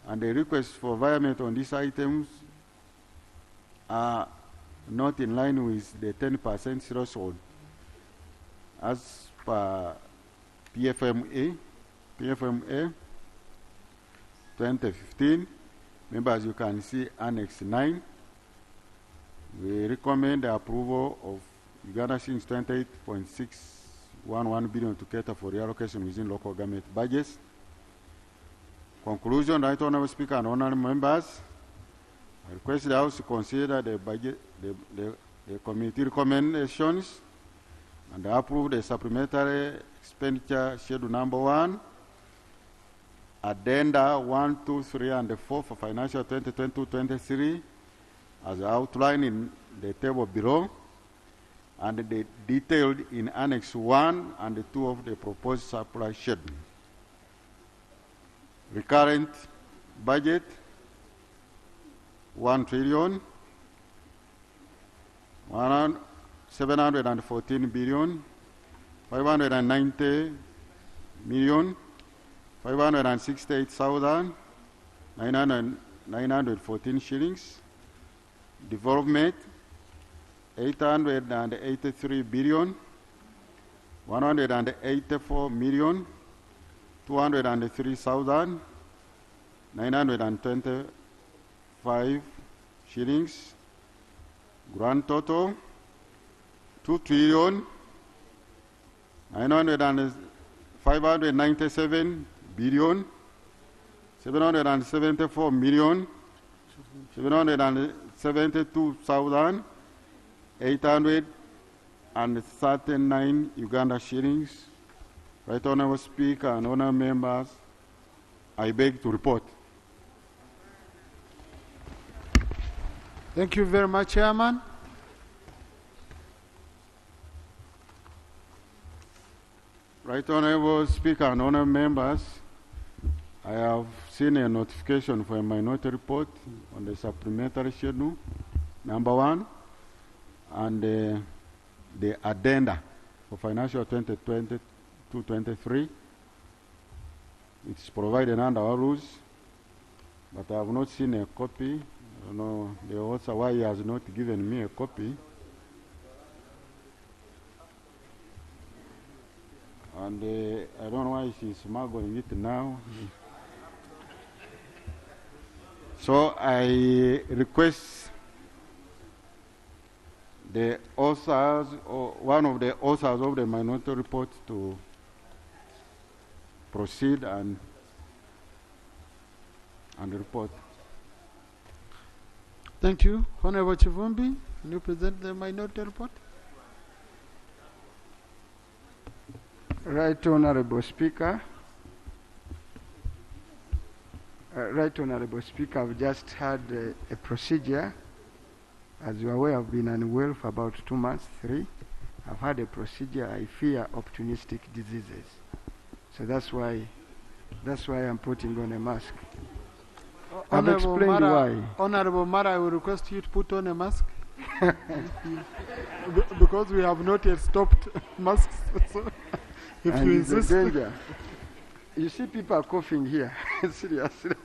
and the requests for environment on these items are not in line with the 10% threshold as per PFMA 2015. Members, you can see Annex 9. We recommend the approval of Uganda shillings 28.6 1 billion to cater for reallocation within local government budgets. Conclusion, Right Honourable Speaker and honourable members, I request the House to consider the budget, the committee recommendations and approve the supplementary expenditure schedule number 1, addenda 1, 2, 3, and 4 for financial 2022-23 as outlined in the table below, and the detailed in Annex 1 and 2 of the proposed supply schedule. Recurrent budget 1 trillion 714 billion 590 million 568,914 shillings. Development 883 billion 184 million 203,925 shillings. Grand total 2 trillion 597 billion 774 million 772,839 Uganda shillings. Right Honourable Speaker and honourable members, I beg to report. Thank you very much, Chairman. Right Honourable Speaker and honourable members, I have seen a notification for a minority report on the supplementary schedule number 1 and the addenda for financial 2022-23. It's provided under our rules, but I have not seen a copy. I don't know the author why he has not given me a copy. And I don't know why she's smuggling it now. So I request the authors, or one of the authors of the minority report, to proceed and report. Thank you. Honourable Chivumbi, can you present the minority report? Right Honourable Speaker. Right Honourable Speaker, I've just had a procedure. As you are aware, I've been unwell for about 2 months, 3. I've had a procedure. I fear opportunistic diseases. So that's why I'm putting on a mask. I've explained why. Honourable Mara, I will request you to put on a mask. Because we have not yet stopped masks. So if and you it's a insist. danger. You see people are coughing here. Seriously.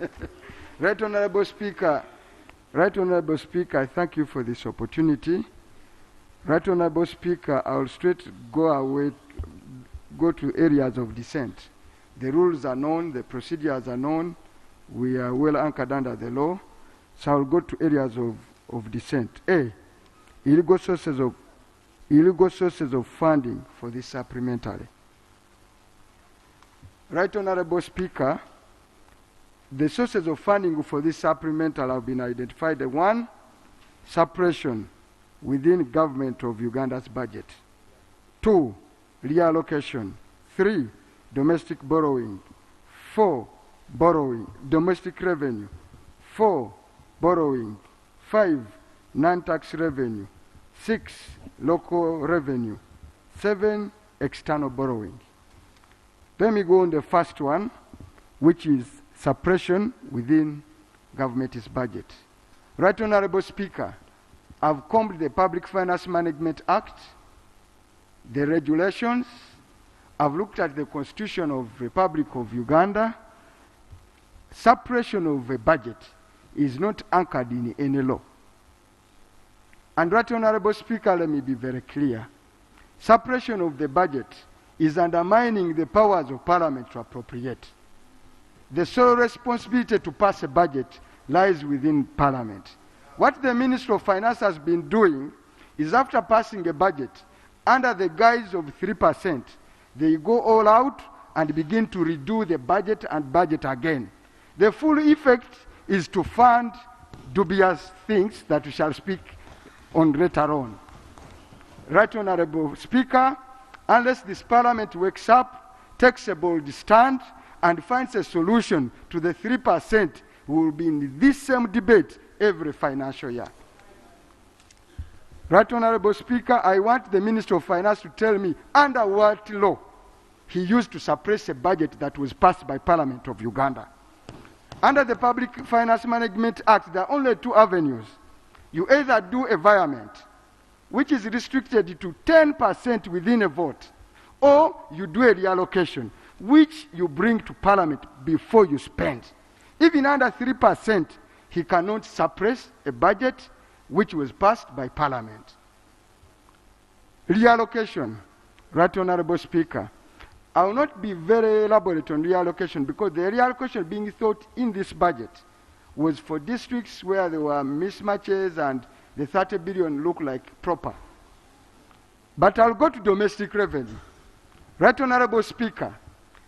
Right Honourable Speaker, I thank you for this opportunity. Right Honourable Speaker, I will straight go to areas of dissent. The rules are known, the procedures are known, we are well anchored under the law, so I will go to areas of dissent. A, illegal sources of funding for this supplementary. Right Honourable Speaker, the sources of funding for this supplemental have been identified. 1, suppression within government of Uganda's budget. 2, reallocation. 3, domestic borrowing. 4, borrowing, domestic revenue. 4, borrowing. 5, non-tax revenue. 6, local revenue. 7, external borrowing. Let me go on the first one, which is suppression within government's budget. Right Honourable Speaker, I've combed the Public Finance Management Act, the regulations, I've looked at the Constitution of the Republic of Uganda. Suppression of a budget is not anchored in any law. And Right Honourable Speaker, let me be very clear. Suppression of the budget is undermining the powers of Parliament to appropriate. The sole responsibility to pass a budget lies within Parliament. What the Minister of Finance has been doing is, after passing a budget under the guise of 3%, They go all out and begin to redo the budget and budget again. The full effect is to fund dubious things that we shall speak on later on. Right Honorable Speaker, unless this Parliament wakes up, takes a bold stand, and finds a solution to the 3%, we will be in this same debate every financial year. Right Honorable Speaker, I want the Minister of Finance to tell me under what law he used to suppress a budget that was passed by Parliament of Uganda. Under the Public Finance Management Act, there are only two avenues. You either do environment, which is restricted to 10% within a vote, or you do a reallocation, which you bring to Parliament before you spend. Even under 3%, he cannot suppress a budget which was passed by Parliament. Reallocation, Right Honorable Speaker. I will not be very elaborate on reallocation because the reallocation being thought in this budget was for districts where there were mismatches and the 30 billion looked like proper. But I'll go to domestic revenue. Right Honorable Speaker,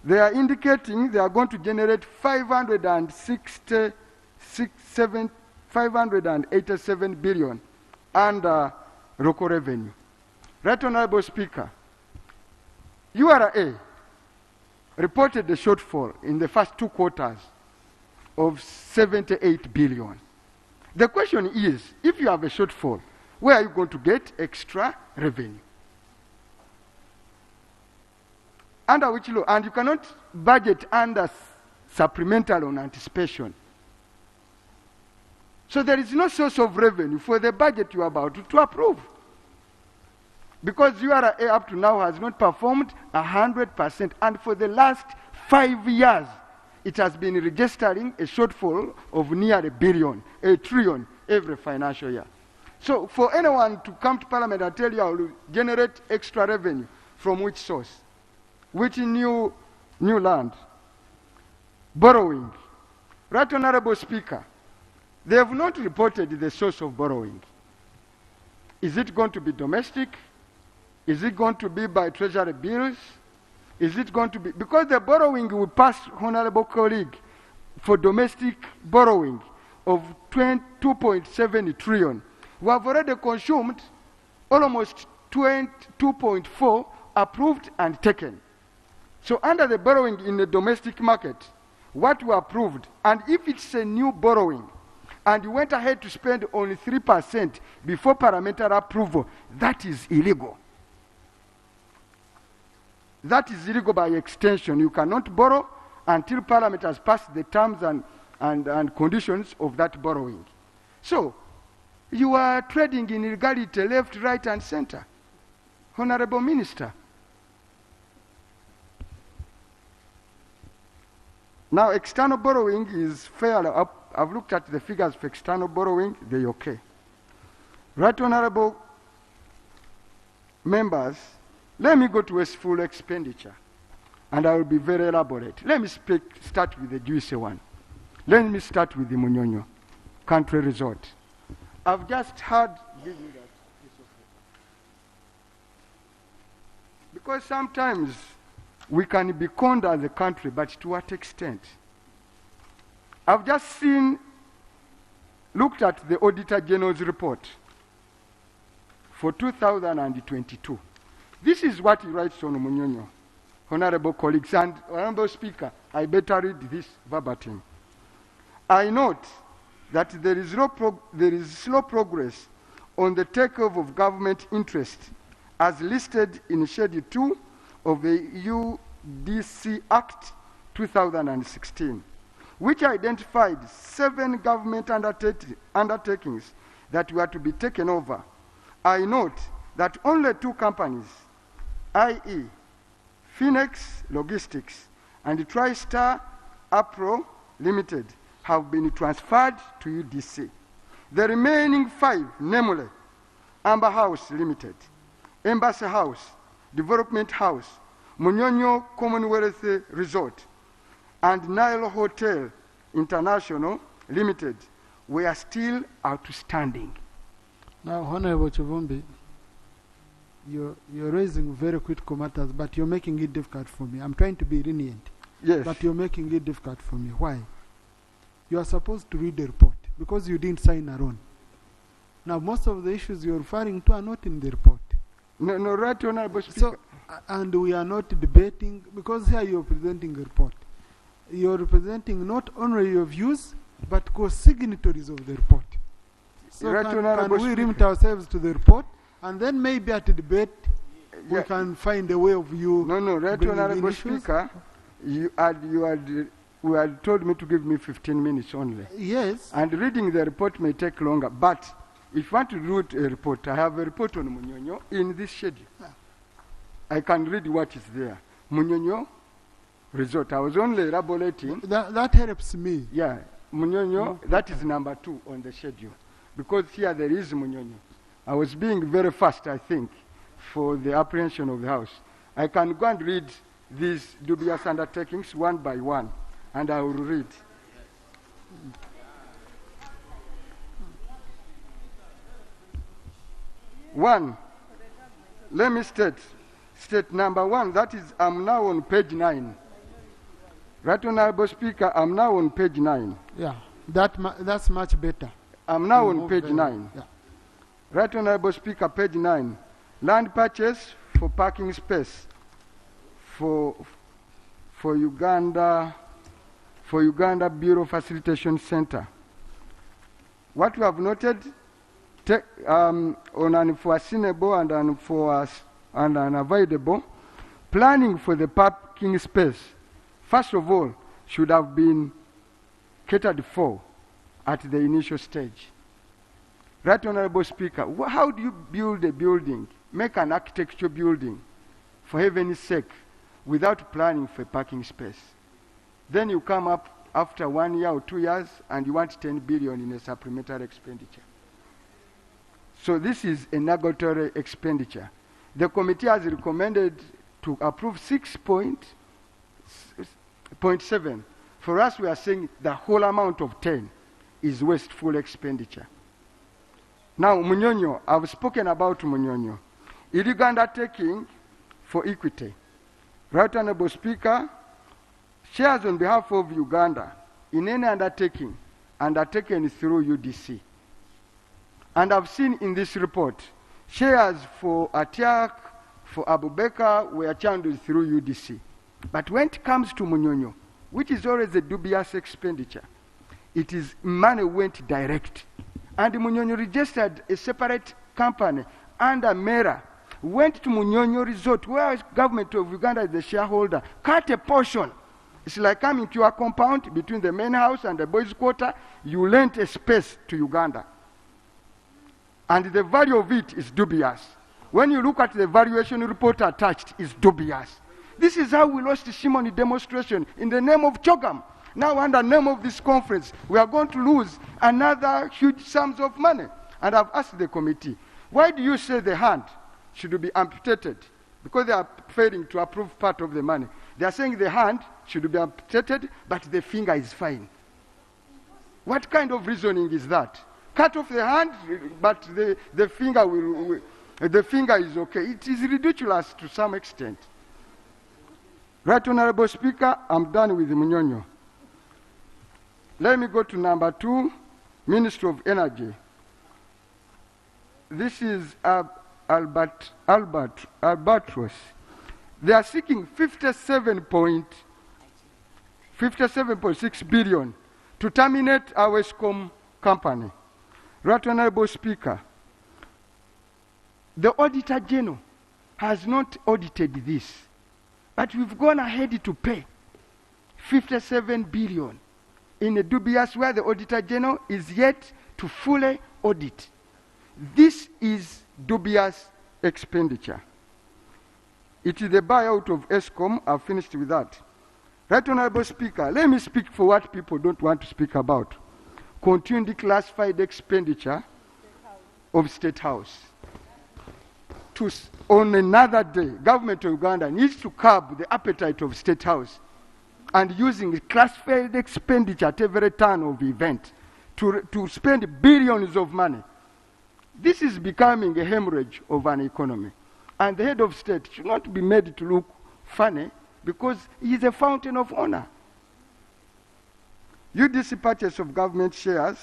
they are indicating they are going to generate 587 billion under local revenue. Right Honorable Speaker, URA reported a shortfall in the first 2 quarters of 78 billion. The question is, if you have a shortfall, where are you going to get extra revenue? Under which law? And you cannot budget under supplemental on anticipation. So there is no source of revenue for the budget you are about to approve. Because URA up to now has not performed 100%, and for the last 5 years, it has been registering a shortfall of near a trillion every financial year. So for anyone to come to Parliament and tell you I will generate extra revenue, from which source? Which new land? Borrowing. Right Honorable Speaker, they have not reported the source of borrowing. Is it going to be domestic? Is it going to be by treasury bills? Is it going to be, because the borrowing will pass, Honorable colleague, for domestic borrowing of 2.7 trillion. We have already consumed almost 2.4 approved and taken. So under the borrowing in the domestic market, what we approved, and if it's a new borrowing, and you went ahead to spend only 3% before parliamentary approval, that is illegal. That is illegal by extension. You cannot borrow until Parliament has passed the terms and conditions of that borrowing. So, you are trading in illegality left, right, and center. Honorable Minister. Now, external borrowing is fairly up. I've looked at the figures for external borrowing, they're okay. Right Honorable members, let me go to wasteful expenditure, and I will be very elaborate. Let me start with the juicy one. Let me start with the Munyonyo country resort. I've just heard, give me that piece of paper. Because sometimes we can be conned as a country, but to what extent? I've just looked at the Auditor General's report for 2022. This is what he writes on Munyonyo. Honorable colleagues and Honorable Speaker, I better read this verbatim. I note that there is slow progress on the takeover of government interest as listed in Schedule 2 of the UDC Act 2016, which identified 7 government undertakings that were to be taken over. I note that only 2 companies, i.e. Phoenix Logistics and TriStar Apro Limited, have been transferred to UDC. The remaining 5, namely Amber House Limited, Embassy House, Development House, Munyonyo Commonwealth Resort, and Nile Hotel International Limited, were still outstanding. Now, Honorable Chivumbi. you're raising very critical matters, but you're making it difficult for me. I'm trying to be lenient. Yes. But you're making it difficult for me. Why? You are supposed to read the report because you didn't sign alone. Now, most of the issues you're referring to are not in the report. No, right, Honorable Speaker. So, and we are not debating, because here you're presenting a report. You're representing not only your views, but co-signatories of the report. So Right, can Honorable we Speaker. limit ourselves to the report, and then maybe at the debate, we can find a way of you. No, right, bringing in Honorable issues? Speaker. You had told me to give me 15 minutes only. Yes. And reading the report may take longer, but if you want to read a report, I have a report on Munyonyo in this schedule. I can read what is there. Munyonyo resort. I was only elaborating. That helps me. Yeah, Munyonyo, that is number 2 on the schedule. Because here there is Munyonyo. I was being very fast, I think, for the apprehension of the House. I can go and read these dubious undertakings one by one, and I will read. One, let me state number 1, that is, I'm now on page 9. Right, Honorable Speaker, I'm now on page 9. Yeah, that's much better. I'm now on page 9. Yeah. Right, Honorable Speaker, page 9. Land purchase for parking space for Uganda Bureau Facilitation Center. What we have noted on unforeseeable and unavoidable, planning for the parking space, first of all, should have been catered for at the initial stage. Right, Honorable Speaker, how do you build a building, make an architecture building, for heaven's sake, without planning for a parking space? Then you come up after 1 year or 2 years and you want 10 billion in a supplementary expenditure. So this is a negatory expenditure. The committee has recommended to approve 6.7. For us, we are saying the whole amount of 10 is wasteful expenditure. Now, Munyonyo, I've spoken about Munyonyo. Illegal undertaking for equity. Right, Honorable Speaker, shares on behalf of Uganda in any undertaking undertaken through UDC. And I've seen in this report, shares for Atiak, for Abubakar were channeled through UDC. But when it comes to Munyonyo, which is always a dubious expenditure, it is money went direct. And Munyonyo registered a separate company under MERA, went to Munyonyo Resort, where the government of Uganda is the shareholder, cut a portion. It's like coming to a compound between the main house and the boys' quarter, you lent a space to Uganda. And the value of it is dubious. When you look at the valuation report attached, it's dubious. This is how we lost the Shimoni demonstration in the name of CHOGAM. Now, under the name of this conference, we are going to lose another huge sums of money. And I've asked the committee, why do you say the hand should be amputated? Because they are failing to approve part of the money. They are saying the hand should be amputated, but the finger is fine. What kind of reasoning is that? Cut off the hand, but the finger the finger is okay. It is ridiculous to some extent. Right, Honorable Speaker, I'm done with Munyonyo. Let me go to number 2, Ministry of Energy. This is Albatros. They are seeking 57.6 billion to terminate our ESCOM company. Right, Honorable Speaker, the Auditor General has not audited this, but we've gone ahead to pay 57 billion in a dubious where the Auditor General is yet to fully audit. This is dubious expenditure. It is the buyout of ESCOM. I've finished with that. Right, Honorable Speaker, let me speak for what people don't want to speak about. Continued classified expenditure of State House. On another day, government of Uganda needs to curb the appetite of State House and using classified expenditure at every turn of event to spend billions of money. This is becoming a hemorrhage of an economy. and the head of state should not be made to look funny because he is a fountain of honor. UDC purchase of government shares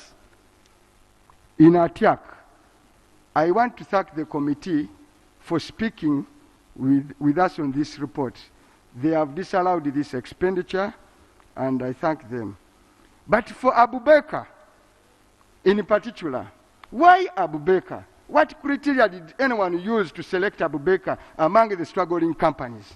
in ATIAC. I want to thank the committee for speaking with us on this report. They have disallowed this expenditure, and I thank them. But for Abu Bakr, in particular, why Abu Bakr? What criteria did anyone use to select Abu Bakr among the struggling companies?